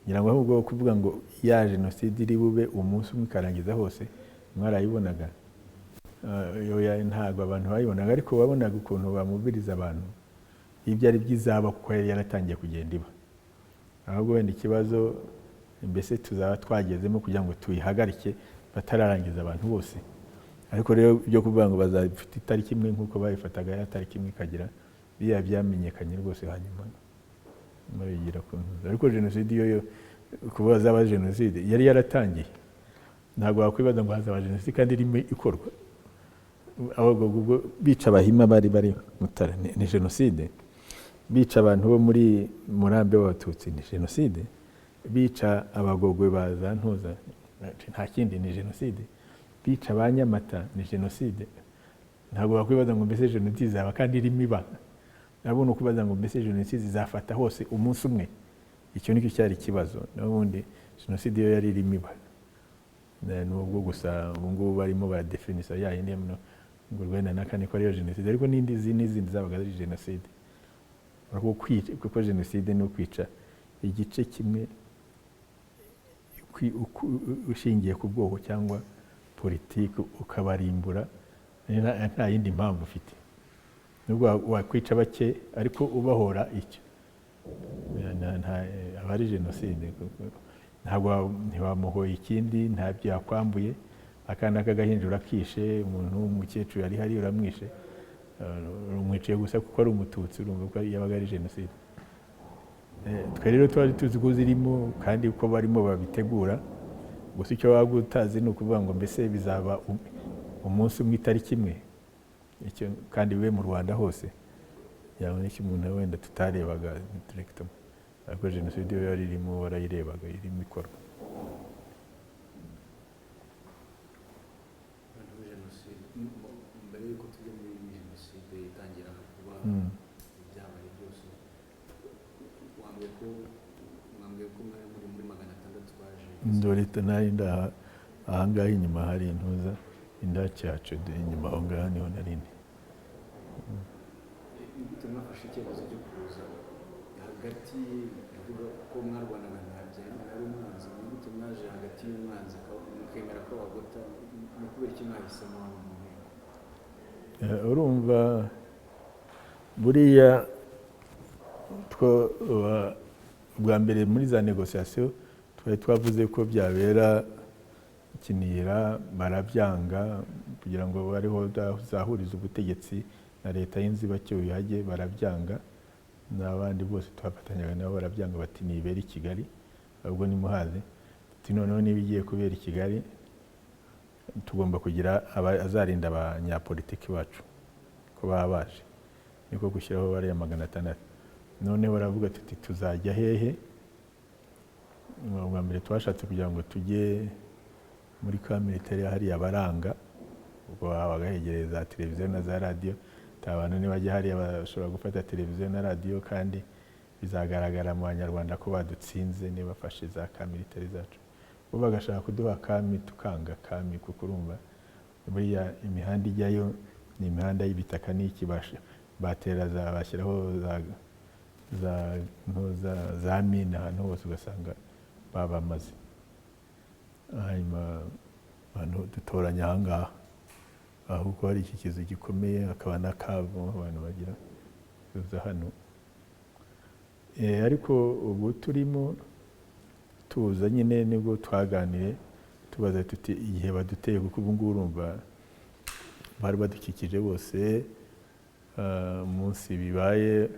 ngira ngo ahubwo kuvuga ngo ya jenoside iri bube umunsi umwe ikarangiza hose mwarayibonaga ntabwo abantu bayibonaga, ariko babonaga ukuntu bamubiriza abantu ibyo ari byizaba kuko yari yaratangiye kugenda iba. ahubwo wenda ikibazo mbese tuzaba twagezemo kugira ngo tuyihagarike batararangiza abantu bose. ariko rero byo kuvuga ngo bazafite itariki imwe nk'uko bayifataga ya tariki imwe ikagira biya byamenyekanye rwose hanyuma bayigira ku ntuza. ariko jenoside yo kuba zaba jenoside yari yaratangiye, ntabwo wakwibaza ngo hazaba jenoside kandi irimo ikorwa. abagogwe bica abahima bari Mutara ni jenoside, bica abantu bo muri Murambi w'Abatutsi ni jenoside, bica abagogwe baza ntuza nta kindi ni jenoside, bica abanyamata ni jenoside. ntabwo wakwibaza ngo mbese jenoside izaba kandi irimo iba. nabona ukubaza ngo mbese jenoside izafata hose umunsi umwe, icyo nicyo cyari ikibazo. n'ubundi jenoside yo yari irimo iba, nubwo gusa ubu ngubu barimo baradefinisa ya yindi ngo Rwanda na kane ko ariyo jenoside, ariko n'izindi zabaga ari jenoside. kuko jenoside ni ukwica igice kimwe ushingiye ku bwoko cyangwa politiki ukabarimbura nta yindi mpamvu ufite. nubwo wakwica bake ariko ubahora icyo aba ari jenoside. ntabwo ntiwamuhoye ikindi, ntabyo yakwambuye. akana k'agahinja urakishe, umuntu w'umukecuru yari hari uramwishe, umwiciye gusa kuko ari umututsi, urumva ko yabaga ari jenoside. twe rero twari tuzi ko zirimo kandi uko barimo babitegura. gusa icyo waba utazi ni ukuvuga ngo mbese bizaba umunsi umwe itariki imwe, kandi we mu Rwanda hose yabona iki umuntu wenda tutarebaga directement. ariko jenoside yo yari irimo warayirebaga irimo ikorwa. mbere yuko tujya muri jenoside itangira kuba ibyabaye byose, wambwiye ko mwari muri 600 twaje ndorita nari ndaha ahangaha inyuma hari intuza indake yacu inyuma aho ngaho niho nari ndi. gute mwafashe icyemezo cyo kuza hagati avuga ko mwarwanaga na Habyarimana ari umwanzi, gute mwaje hagati y'umwanzi mukemera ko wagota, ni kubera iki mwahisemo mu nteko? urumva buriya bwa mbere muri za negociation twari twavuze ko byabera Kinihira, barabyanga kugira ngo bariho zahuriza ubutegetsi na leta y'inzibacyuho hajye, barabyanga. n'abandi bose twafatanyaga nabo barabyanga, bati nibera i Kigali ahubwo nimuhaze. noneho niba igiye kubera i Kigali tugomba kugira azarinda abanyapolitiki bacu ko baba baje, niko gushyiraho bariya 600. none baravuga tuti tuzajya hehe? ubwa mbere twashatse kugira ngo tujye muri ka militaire hariya Baranga, ubwo habaga hegereye za televiziyo na za radiyo. abantu nibajya hariya bashobora gufata televiziyo na radiyo kandi bizagaragara mu Banyarwanda ko badutsinze nibafashe za ka militaire zacu. bo bagashaka kuduha kami tukanga kami, kuko urumva buriya imihanda ijyayo ni imihanda y'ibitaka n'iki batera bashyiraho za mine ahantu hose ugasanga babamaze. hanyuma abantu dutoranya ahangaha ahubwo hari iki kizu gikomeye, hakaba n'akavu abantu bagira kuza hano. ariko ubu turimo tuza nyine nibwo twaganire tubaza tuti igihe baduteye, kuko ubu ngubu urumva bari badukikije bose. umunsi bibaye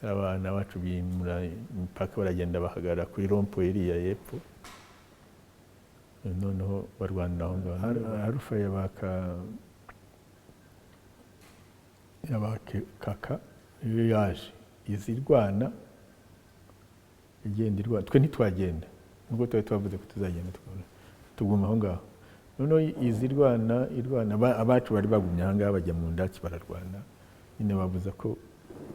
abana bacu bimura imipaka baragenda bahagarara kuri rompo iriya y'epfo, noneho barwanira aho ngaho. Harufa kaka iyo yaje izirwana igenda irwana, twe ntitwagenda nubwo twari twavuze ko tuzagenda tuguma aho ngaho. Noneho izirwana abacu bari bagumye aha ngaha bajya mu ndaki bararwana, nyine bavuze ko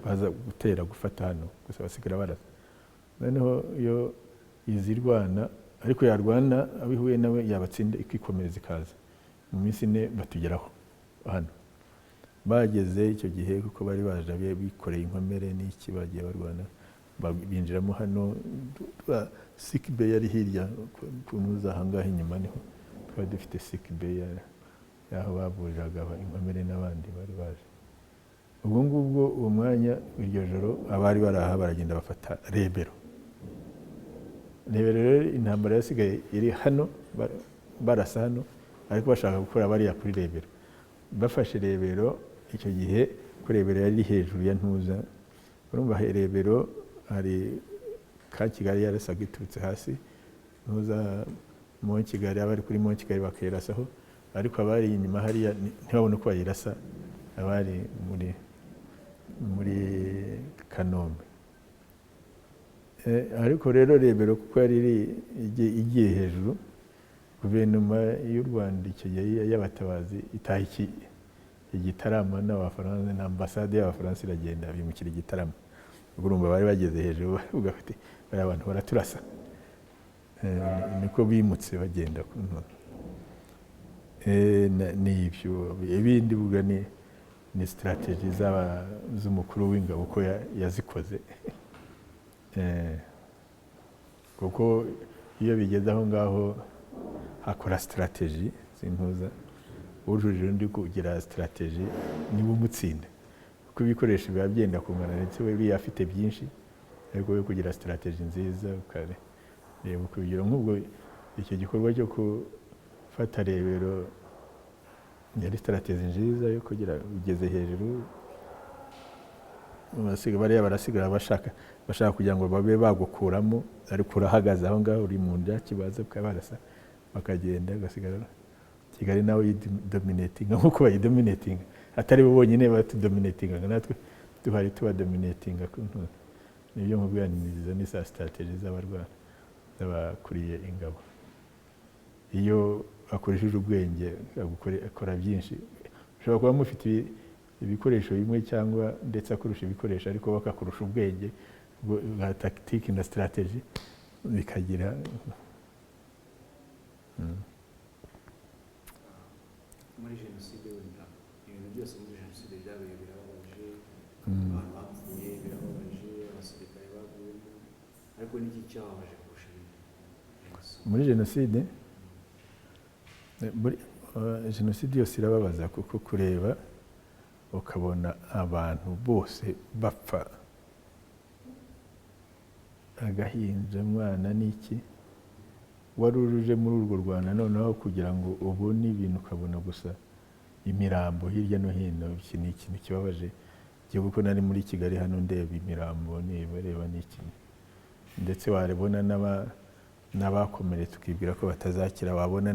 baza gutera gufata hano, gusa basigara barasa. Noneho iyo izirwana ariko yarwana abihuye nawe yabatsinda ikikomereza ikaza, mu minsi ine batugeraho hano. Bageze icyo gihe kuko bari baje bikoreye inkomere n'iki, bagiye barwana binjiramo hano. Sick bay yari hirya kunuza aha ngaha inyuma, niho twari dufite sick bay yaho bavuriraga inkomere n'abandi bari baje. Ubwo ngubwo uwo mwanya iryo joro abari baraha baragenda bafata Rebero. Rero intambara yasigaye iri hano, barasa hano ariko bashaka gukora bariya kuri Rebero. Bafashe Rebero icyo gihe, ko Rebero yari hejuru ya Ntuza. Urumva Rebero hari ka Kigali yarasaga iturutse hasi, Ntuza mu Kigali abari kuri mu Kigali bakayirasaho, ariko abari inyuma hariya ntibabone ko bayirasa, abari muri Kanombe. Ariko rero Rebero kuko yari igiye hejuru, guverinoma y'u Rwanda icyo gihe y'abatabazi itaha igitarama n'Abafaransa, na ambasade y'Abafaransa iragenda bimukira igitaramo. Urumva bari bageze hejuru bavuga bati bari abantu baraturasa, niko bimutse bagenda n'ibyo. Ibindi buga ni strategy z'umukuru w'ingabo ko yazikoze, kuko iyo bigeze aho ngaho hakora strategy z'Intuza, ujuje undi kugira strategy niba umutsinda, kuko ibikoresho biba byenda kungana, ndetse we afite byinshi, ariko we kugira strategy nziza ukareba kubigira. Nk'ubwo icyo gikorwa cyo gufata Rebero yari strategy nziza yo kugira ugeze hejuru, bariya barasigara bashaka kugira ngo babe bagukuramo, ariko urahagaze aho ngaho uri mu ndaki, baza ukabarasa bakagenda, gasigara Kigali nawe yidominatinga nk'uko bayidominatinga, atari bo bonyine batudominatinga, natwe duhari tubadominatinga. Nibyo nkubwaniriza ni za strategy z'abakuriye ingabo. Iyo akoresheje ubwenge akora byinshi. Ushobora kuba mufite ibikoresho bimwe cyangwa ndetse akurusha ibikoresho, ariko bakakurusha ubwenge bwa tactique na strategy bikagira. Muri Jenoside ibintu byose muri Jenoside byabaye birababaje, abantu bapfuye birababaje, abasirikare baguyemo, ariko n'iki cyababaje kurusha muri Jenoside? Jenoside yose irababaza, kuko kureba ukabona abantu bose bapfa, agahinja, mwana n'iki, wari uruje muri urwo Rwanda, noneho kugira ngo ubone ibintu ukabona gusa imirambo hirya no hino. Iki ni ikintu kibabaje, kuko nari muri Kigali hano ndeba imirambo, nibareba n'iki, ndetse warebona n'abakomeretse ukibwira ko batazakira, wabona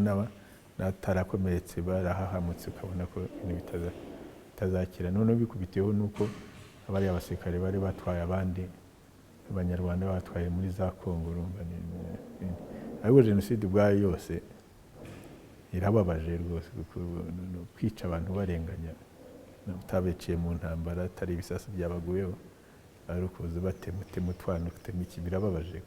n'atarakomeretse barahahamutse ukabona ko ibintu bitazakira. Noneho bikubitiyeho nuko abari abasirikare bari batwaye abandi Abanyarwanda batwaye muri za Kongo. Urumva ariko Jenoside ubwayo yose irababaje rwose, kuko kwica abantu barenganya, utabeciye mu ntambara, atari ibisasu byabaguyeho, ari ukuza batema utwana, gutema iki, birababaje.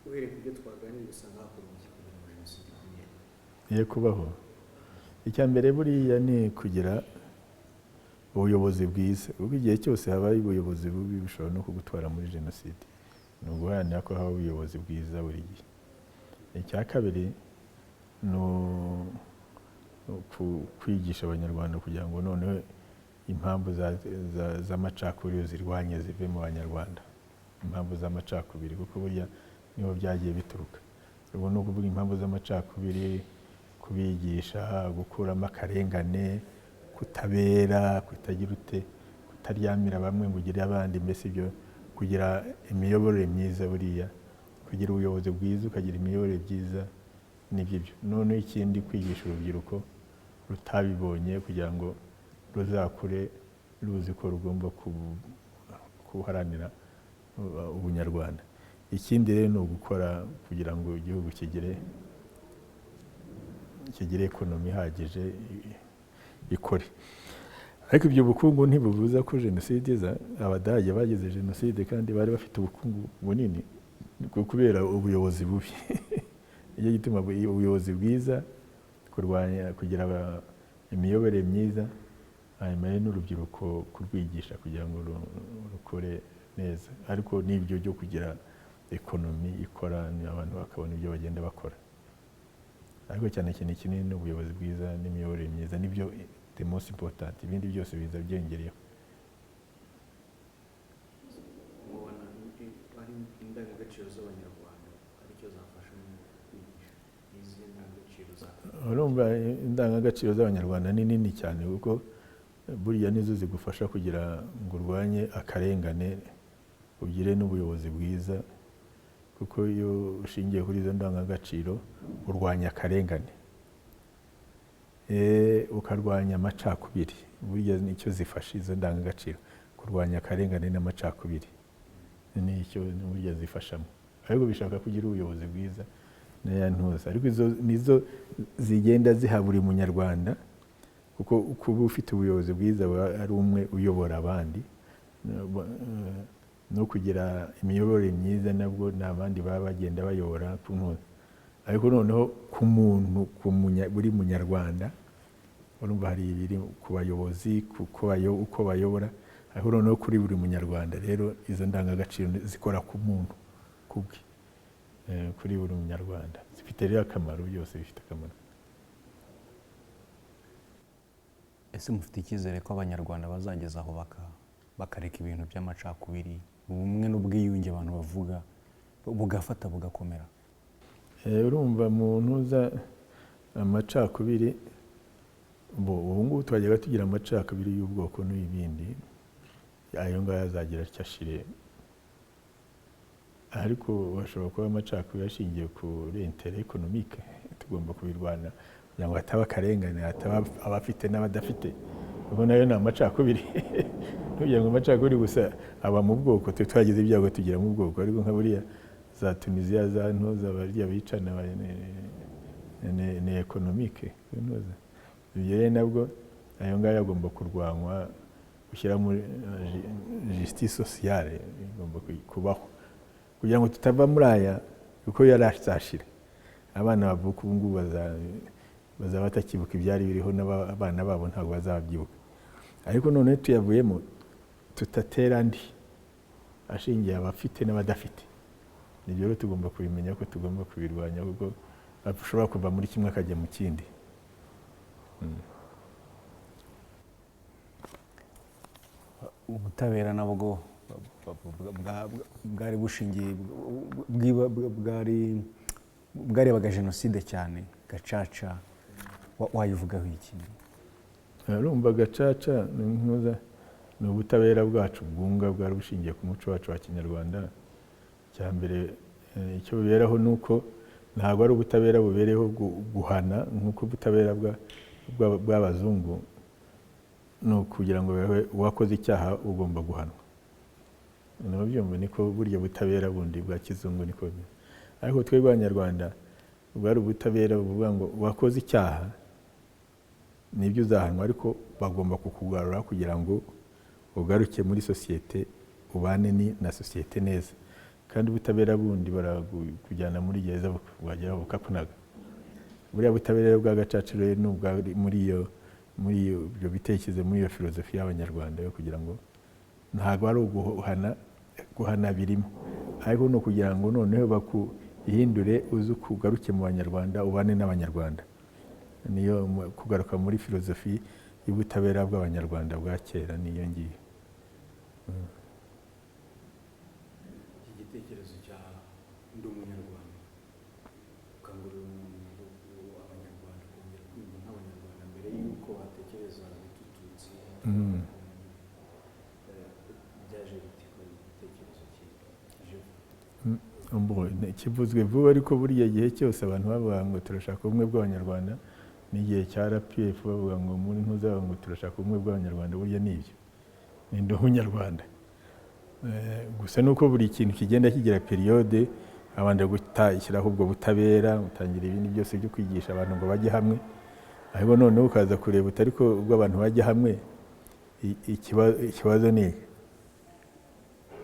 Uhereye ku byo twaganiriye usanga hakorwa iki kugira ngo Jenoside ikomere? Ye kubaho, icya mbere buriya ni kugira ubuyobozi bwiza, kuko igihe cyose habaye ubuyobozi bubi bishobora no kugutwara muri Jenoside. Ni uguharanira ko haba ubuyobozi bwiza buri gihe. Icya kabiri ni kwigisha Abanyarwanda kugira ngo noneho impamvu z'amacakubiri zirwanye zive mu Banyarwanda, impamvu z'amacakubiri, kuko burya niho byagiye bituruka. Ubwo ni ukuvuga impamvu z'amacakubiri, kubigisha, gukuramo akarengane, kutabera, kutagira ute, kutaryamira bamwe ngo ugire abandi, mbese ibyo kugira imiyoborere myiza, buriya kugira ubuyobozi bwiza ukagira imiyoborere byiza n'ibyo. None ikindi, kwigisha urubyiruko rutabibonye kugira ngo ruzakure ruzi ko rugomba kuharanira ubunyarwanda. Ikindi rero ni ugukora kugira ngo igihugu kigire ekonomi ihagije ikore. Ariko ibyo bukungu ntibubuza ko jenoside iza. Abadage bagize jenoside kandi bari bafite ubukungu bunini kubera ubuyobozi bubi. Iyo gituma ubuyobozi bwiza, kurwanya, kugira imiyoborere myiza, hanyuma n'urubyiruko kurwigisha kugira ngo rukore neza. Ariko n'ibyo byo kugira ekonomi ikora, abantu bakabona ibyo bagenda bakora. Ariko cyane cyane kinini n'ubuyobozi bwiza n'imiyoborere myiza, nibyo the most important. Ibindi byose biza byongereyeho. mubona ari indangagaciro z'abanyarwanda aricyo zafasha mu kwigisha izi ndangagaciro za urumva indangagaciro z'abanyarwanda ni nini cyane, kuko buriya nizo zigufasha kugira ngo urwanye akarengane, ugire n'ubuyobozi bwiza. Kuko iyo ushingiye kuri izo ndangagaciro urwanya akarengane, ukarwanya amacakubiri. Burya nicyo zifasha izo ndangagaciro, kurwanya akarengane n'amacakubiri, nicyo burya zifashamo. Ariko bishaka kugira ubuyobozi bwiza n'ayantuza. Ariko izo nizo zigenda ziha buri munyarwanda, kuko kuba ufite ubuyobozi bwiza ari umwe uyobora abandi, no kugira imiyoborere myiza nabwo n'abandi baba bagenda bayobora kuntuza. Ariko noneho ku muntu, buri munyarwanda, urumva hari ibiri ku bayobozi, uko bayobora. Ariko noneho kuri buri munyarwanda rero izo ndangagaciro zikora ku muntu kubwe, kuri buri munyarwanda zifite rero akamaro, byose bifite akamaro. Ese mufite icyizere ko abanyarwanda bazageza aho bakareka ibintu by'amacakubiri, ubumwe n'ubwiyunge abantu bavuga bugafata bugakomera? Urumva mu ntuza amacakubiri, ubu ngubu twajyaga tugira amacakubiri y'ubwoko n'ibindi, ayo ngayo azagira icyo ashire. Ariko bashobora kuba amacakubiri ashingiye kuri intérêt économique, tugomba kubirwana kugira ngo hataba akarengane, hataba abafite n'abadafite. Ubwo nayo ni amacakubiri. Kugira ngo amacakubiri gusa aba mu bwoko, twagize ibyago tugira mu bwoko. Ariko nka buriya za Tunisia, za ntuza barya bicana ni économique. Ibyo rero nabwo ayo ngayo agomba kurwanywa, gushyira muri justice sociale, igomba kubaho kugira ngo tutava muri aya, kuko yarashashira. Abana bavuka ubu ngubu bazaba batakibuka ibyari biriho, n'abana babo ntabwo bazabyibuka. Ariko none tuyavuyemo, tutatera andi ashingiye abafite n'abadafite. Nibyo rero tugomba kubimenya ko tugomba kubirwanya, kuko ashobora kuva muri kimwe akajya mu kindi. Ubutabera nabwo bwari bushingiye, bwarebaga jenoside cyane. Gacaca wayivugaho iki? Urumva Gacaca ni ubutabera bwacu bwunga, bwari bushingiye ku muco wacu wa Kinyarwanda. Cya mbere icyo biberaho ni uko ntabwo ari ubutabera bubereho guhana nk'uko ubutabera bw'abazungu, ni ukugira ngo uwakoze icyaha ugomba guhanwa. Nabyumva niko burya butabera bundi bwa kizungu niko bimeze. Ariko twebwe Abanyarwanda bwari ubutabera buvuga ngo uwakoze icyaha nibyo uzahanwa, ariko bagomba kukugarura kugira ngo ugaruke muri sosiyete, ubane na sosiyete neza. Kandi ubutabera bundi barakujyana muri gereza bwagera bukakunaga. Buriya butabera bwa Gacaca rero ni muri ibyo bitekerezo, muri iyo filozofi y'Abanyarwanda yo kugira ngo ntabwo ari guhana birimo, ariko no kugira ngo noneho bakuhindure uze kugaruke mu Banyarwanda, ubane n'Abanyarwanda. Niyo kugaruka muri filozofi y'ubutabera bw'Abanyarwanda bwa kera, niyo ngiyo. Iki gitekerezo cya ndi umunyarwanda watekereza Tututsi byaje biti ko igitekerezo kije kivuzwe vuba, ariko buriya gihe cyose abantu bavuga ngo turashaka ubumwe bw'abanyarwanda, n'igihe cya RPF bavuga ngo muri ntuzaba ngo turashaka ubumwe bw'abanyarwanda, burya nibyo ni ndi umunyarwanda. Gusa nuko buri kintu kigenda kigira periode, abanje gutashyiraho ubwo butabera, utangira ibindi byose byo kwigisha abantu ngo bajye hamwe, ariko noneho ukaza kureba utari ko ubwo abantu bajya hamwe, ikibazo ni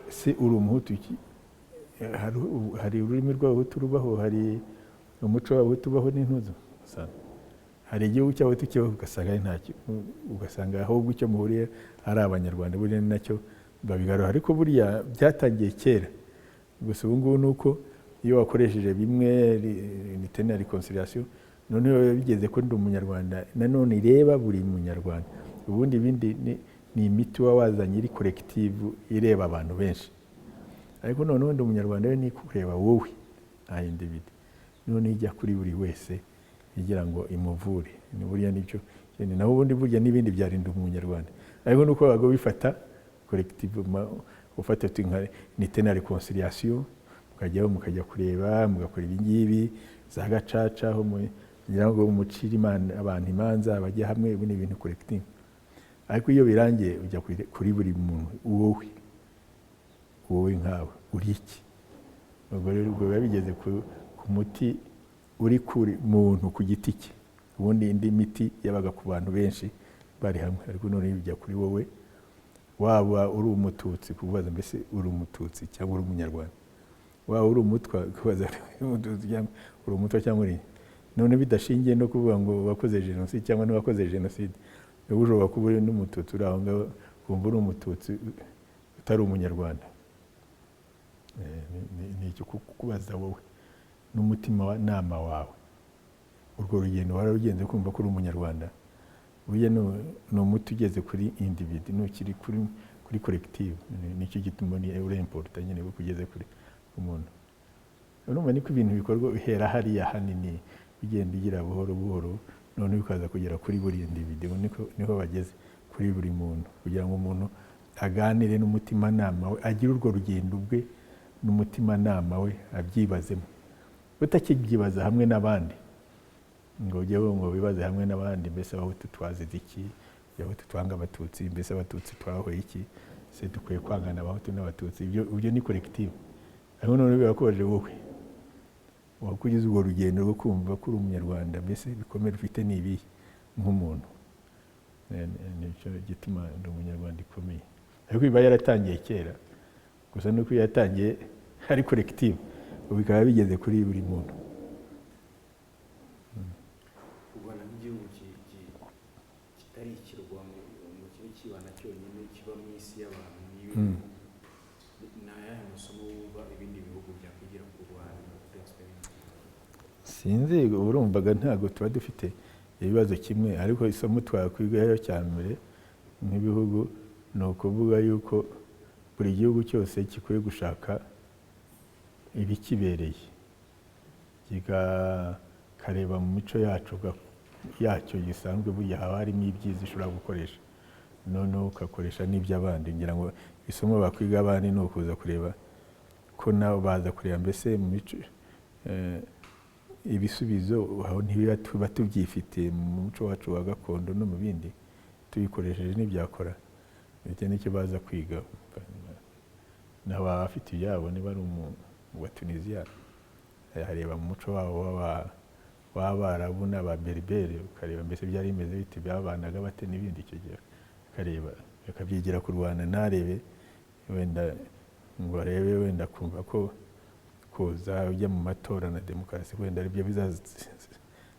si uri umuhutu, hari ururimi rw'abahutu rubaho, hari umuco w'abahutu ubaho n'intuzo, hari igihugu cy'abahutu kibaho ugasanga ntacyo, ugasanga ahubwo icyo muhuriye ari abanyarwanda, buriya ni nacyo babigarura. Ariko buriya byatangiye kera, gusa ubu ngubu ni uko iyo wakoresheje bimwe unité na réconciliation, noneho bigeze ko ndi umunyarwanda, nanone ireba buri munyarwanda. Ubundi ibindi ni imiti wazanye iri collective ireba abantu benshi, ariko noneho ndi umunyarwanda we ni kureba wowe nta individu, none ijya kuri buri wese igira ngo imuvure. Ni buriya nicyo naho ubundi burya n'ibindi byarinda umunyarwanda, ariko nuko bago bifata collective, ufata nka unité na réconciliation, mukajyaho mukajya kureba, mugakora ibingibi za gacaca aho kugira ngo umucire abantu imanza bajye hamwe, ibi ni ibintu collective. Ariko iyo birangiye ujya kuri buri muntu, wowe nkawe uri iki? Ubwo rero biba bigeze ku muti uri kuri muntu ku giti cye. Ubundi indi miti yabaga ku bantu benshi bari hamwe, ariko none bijya kuri wowe, waba uri umututsi kubaza mbese uri umututsi cyangwa uri umunyarwanda, waba uri umutwa kubaza uri umutwa cyangwa uri, none bidashingiye no kuvuga ngo wakoze jenoside cyangwa ntiwakoze jenoside. Ushobora kuba uri n'umututsi uri aho ngaho, kumva uri umututsi utari umunyarwanda. Ni icyo kukubaza wowe n'umutima nama wawe, urwo rugendo wararugenze kumva ko uri umunyarwanda. Burya ni umuti ugeze kuri individu, ntukiri kuri collective. Nicyo gituma ni important nyine kugeze kuri umuntu. Urumva niko ibintu bikorwa, uhera hariya hanini bigenda ugira buhoro buhoro, none bikaza kugera kuri buri individu. Niho bageze kuri buri muntu, kugira ngo umuntu aganire n'umutima nama we, agire urwo rugendo bwe n'umutima nama we, abyibazemo, utakibyibaza hamwe n'abandi ngo ujyeho ngo bibaze hamwe n'abandi, mbese abahutu twazize iki, abahutu twanga abatutsi, mbese abatutsi twahoye iki, se dukwiye kwangana abahutu n'abatutsi. Ibyo ni collective. Ariko none birakoje wowe wakugize urwo rugendo rwo kumva ko uri umunyarwanda, mbese bikomere ufite n'ibihe nk'umuntu. Nicyo gituma ndi umunyarwanda ikomeye. Ariko biba yaratangiye kera, gusa nuko yatangiye ari collective, ubu bikaba bigeze kuri buri muntu. Ubona nk'igihugu kitari ikirwa ngo kibe kibana cyonyine, kiba mu isi y'abantu n'ibintu, ni ayahe masomo wumva ibindi bihugu byakwigira ku Rwanda kuri experience? Sinzi, urumvaga ntabwo tuba dufite ibibazo kimwe, ariko isomo twakwigayo cya mbere nk'ibihugu ni ukuvuga yuko buri gihugu cyose gikwiye gushaka ibikibereye, kikareba mu mico yacyo gisanzwe, burya haba harimo ibyiza ushobora gukoresha, noneho ugakoresha n'iby'abandi. Ngira ngo isomo bakwiga abandi ni ukuza kureba ko nabo baza kureba mbese mu mico ibisubizo aho tuba tubyifite mu muco wacu wa gakondo no mu bindi, tubikoresheje n'ibyakora. Icyo nicyo baza kwiga. N'aba bafite ibyabo, niba ari wa Tunisia hareba mu muco wabo w'Abarabu n'Ababerbere, ukareba mbese byari bimeze bite, byabanaga bate n'ibindi. Icyo gihe ukareba akabyigira ku Rwanda, ntarebe wenda ngo arebe wenda kumva ko kuza ujya mu matora na demokarasi wenda aribyo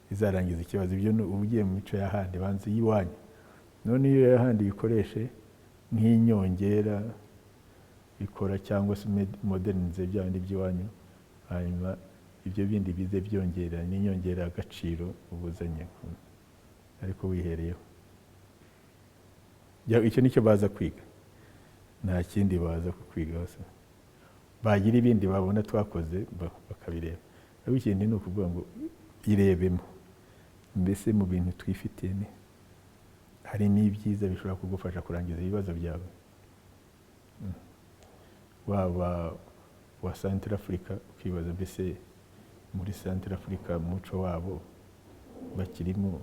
bizarangiza ikibazo. Ibyo ugiye mu mico y'ahandi banze y'iwanyu, none iyo y'ahandi bikoreshe nk'inyongera bikora, cyangwa se modernize bya bindi by'iwanyu, hanyuma ibyo bindi bize byongera n'inyongera agaciro ubuzanye, ariko wihereyeho. Icyo nicyo baza kwiga, nta kindi baza kwiga hose. Bagira ibindi babona twakoze bakabireba, ariko ikindi ni ukuvuga ngo irebemo mbese mu bintu twifitiye harimo ibyiza bishobora kugufasha kurangiza ibibazo byawe. Waba wa Central Africa ukibaza mbese muri Central Africa umuco wabo bakirimo,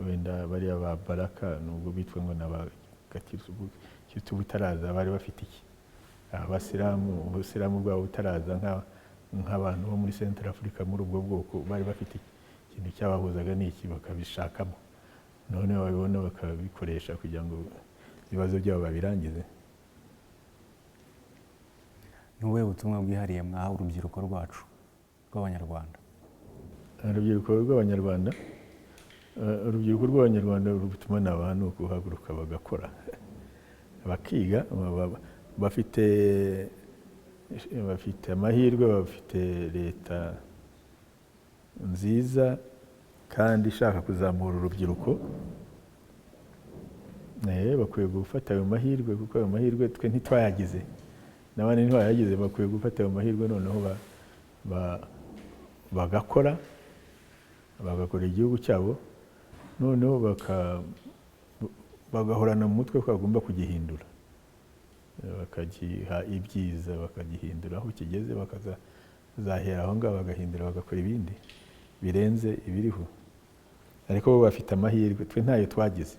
wenda bariya ba Baraka nubwo bitwa ngo n'abakirisitu butaraza bari bafite iki? Abasilamu bwabo butaraza nk'abantu bo muri Central Africa muri ubwo bwoko bari bafite ikintu cyabahuzaga n'iki, bakabishakamo, none babibona bakabikoresha kugira ngo ibibazo byabo babirangize. Ni ubuhe butumwa bwihariye mwaha urubyiruko rwacu rw'Abanyarwanda? Urubyiruko rw'Abanyarwanda, urubyiruko rw'Abanyarwanda rutuma n'abantu ni ukuhaguruka bagakora bakiga, bafite amahirwe, bafite leta nziza kandi ishaka kuzamura urubyiruko. Bakwiye gufata ayo mahirwe, kuko ayo mahirwe twe ntitwayagize, n'abandi ntitwayagize. Bakwiye gufata ayo mahirwe noneho bagakora igihugu cyabo, noneho bagahorana mu mutwe ko bagomba kugihindura, bakagiha ibyiza, bakagihindura aho kigeze, bakazahera aho ngaho bagahindura, bagakora ibindi birenze ibiriho. Ariko bo bafite amahirwe, twe ntayo twagize.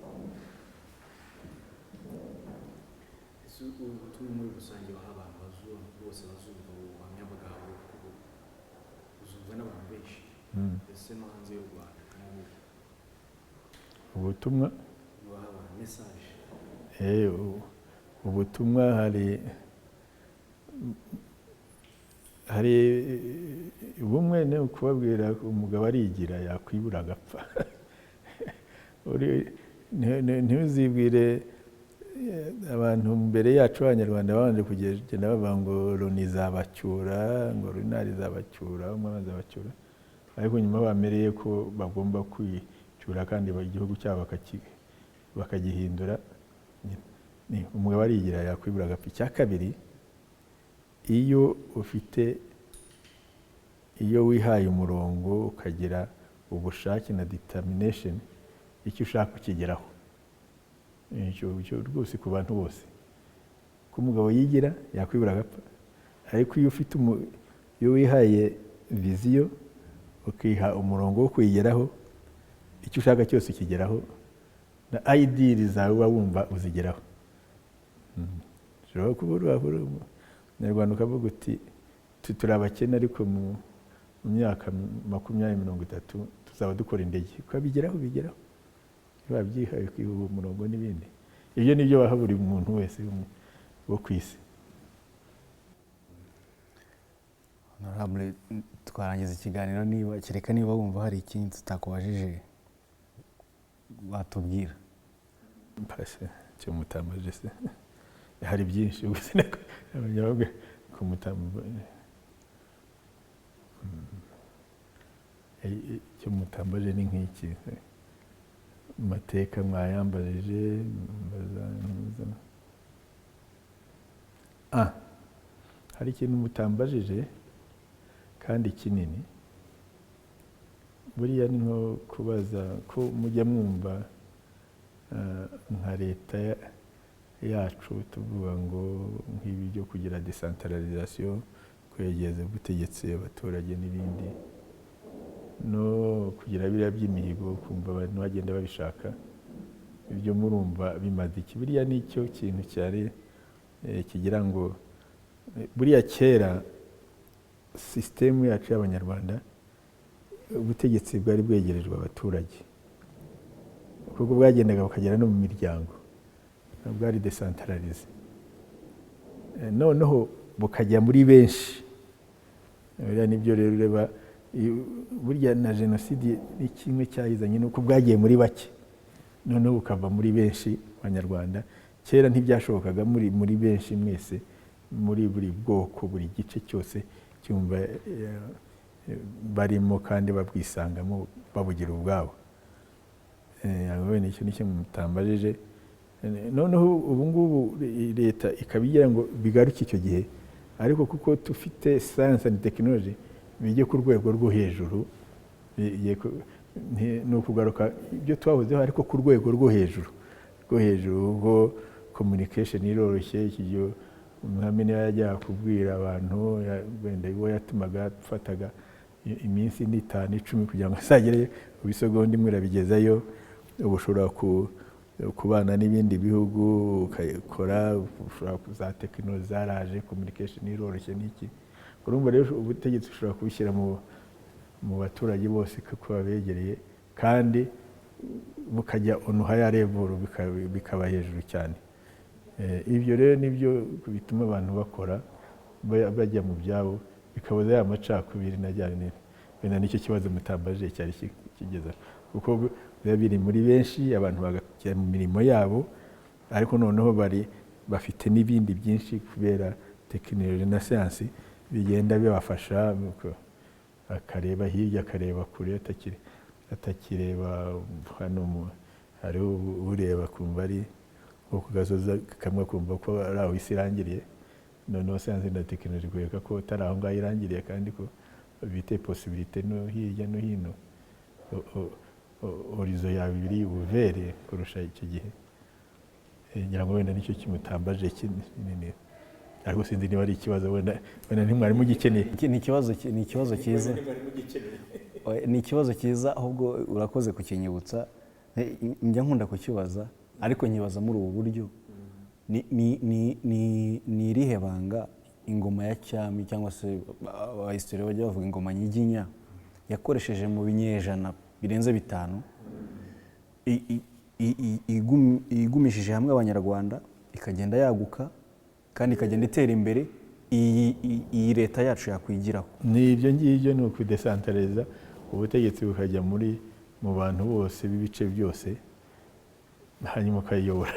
Ubutumwa muri rusange baha abantu bose bazumva ubuhamya bwawe, uzumva n'abantu benshi ndetse no hanze y'u Rwanda, ubutumwa baha abantu message. Ubutumwa hari bumwe ni ukubabwira umugabo arigira yakwibura agapfa. Ntuzibwire abantu mbere yacu Abanyarwanda babanje kugenda bavuga ngo Loni izabacyura, ngo Runari izabacyura, umwe bazabacyura, ariko nyuma bamereye ko bagomba kwicyura kandi igihugu cyabo bakagihindura. Umugabo arigira yakwibura agapfa. Icya kabiri, iyo wihaye umurongo ukagira ubushake na determination, icyo ushaka kukigeraho, icyo rwose ku bantu bose, ko umugabo yigira yakwibura agapfa. Ariko iyo wihaye viziyo ukiha umurongo wo kuyigeraho, icyo ushaka cyose ukigeraho, na ideal zawe uba wumva uzigeraho. Ushobora kuba uri Umunyarwanda ukavuga uti turi abakene, ariko mu myaka 20-30 tuzaba dukora indege, ukabigeraho babyihaye ukiha umurongo n'ibindi. Ibyo nibyo baha buri muntu wese wo ku isi. Honorable, twarangiza ikiganiro, kereka niba wumva hari ikindi tutakubajije watubwira. Mpashe cyo mutambaje se, hari byinshi gusa n'abanyabwe ko mutambaje. Cyo mutambaje ni nk'iki, mateka mwayambarije hari ikintu mutambajije kandi kinini. Buriya ni nko kubaza ko mujya mwumva nka leta yacu tuvuga ngo nk'ibi byo kugira decentralisation, kwegereza ubutegetsi abaturage n'ibindi, no kugira biriya by'imihigo kumva abantu bagenda babishaka. Ibyo murumva bimaze iki? Buriya nicyo kintu cyari kigira ngo buriya kera system yacu y'Abanyarwanda ubutegetsi bwari bwegerejwe abaturage, kuko bwagendaga bukagera no mu miryango, bwari decentralize. Noneho bukajya muri benshi. Buriya nibyo rero ureba, burya na jenoside ni kimwe cyahizanye nuko bwagiye muri bake, noneho bukava muri benshi Abanyarwanda. Kera ntibyashobokaga muri benshi mwese, muri buri bwoko, buri gice cyose cyumva barimo kandi babwisangamo babugira ubwabo. Wenda icyo nicyo mutambajije. Noneho ubu ngubu leta ikabigira ngo bigaruke icyo gihe, ariko kuko tufite science and technology bijye ku rwego rwo hejuru, ni ukugaruka ibyo twavuzeho ariko ku rwego rwo hejuru ubwo communication iroroshye. iki gihe umwami niyo yajyaga kubwira abantu wenda uwo yatumaga dufataga iminsi 5 10 kugira ngo azagereyo, ibisegonda imwe urabigezayo. ubu ushobora kubana n'ibindi bihugu ukakora, za tekinoloji zaraje, communication iroroshye n'iki. urumva rero ubutegetsi ushobora kubishyira mu baturage bose kuko babegereye, kandi bukajya on higher level, bikaba hejuru cyane. Ibyo rero nibyo bituma abantu bakora bajya mu byabo, bikabuza ya macakubiri najyane. Bena nicyo kibazo mutambaje cyari kigeza, kuko biba biri muri benshi, abantu bagakira mu mirimo yabo, ariko noneho bafite n'ibindi byinshi kubera tekinoloji na siyansi bigenda bibafasha, akareba hirya, akareba kure, atakireba hano. Hariho ureba kumva ari nko ku gasozi kamwe, kumva ko ari aho isi irangiriye. Noneho siyansi na tekinoloji kwereka ko atari aho ngaho irangiriye, kandi ko bite posibilite no hirya no hino. Horizo yawe iri buvere kurusha icyo gihe. Ngira ngo wenda nicyo kimutambaje kinini, ariko sinzi niba ari ikibazo wenda ntimwari mugikeneye. Ni ikibazo cyiza, ni ikibazo cyiza, ahubwo urakoze kukinyibutsa. Njya nkunda kukibaza, ariko nkibaza muri ubu buryo. Ni irihe banga ingoma ya cyami cyangwa se abahistoriye bajya bavuga ingoma nyiginya yakoresheje mu binyejana birenze 5 igumishije hamwe abanyarwanda, ikagenda yaguka kandi ikagenda itera imbere, iyi leta yacu yakwigiraho? Ni ibyo ngibyo, ni ukudesantareza ubutegetsi bukajya mu bantu bose b'ibice byose, hanyuma ukayiyobora.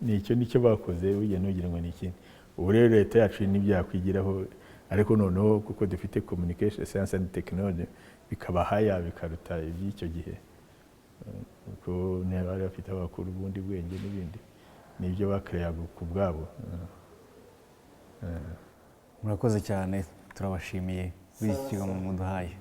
nicyo bakoze, ujya nugira ngo ni ikindi. Ubu rero leta yacu n'ibyo yakwigiraho, ariko noneho kuko dufite communication science and technology bikaba haya, bikaruta iby'icyo gihe, kuko n'abari bafite abakuru ubundi bwenge n'ibindi, nibyo bakereyaga ku bwabo. Murakoze cyane, turabashimiye b'iki kigo muduhaye.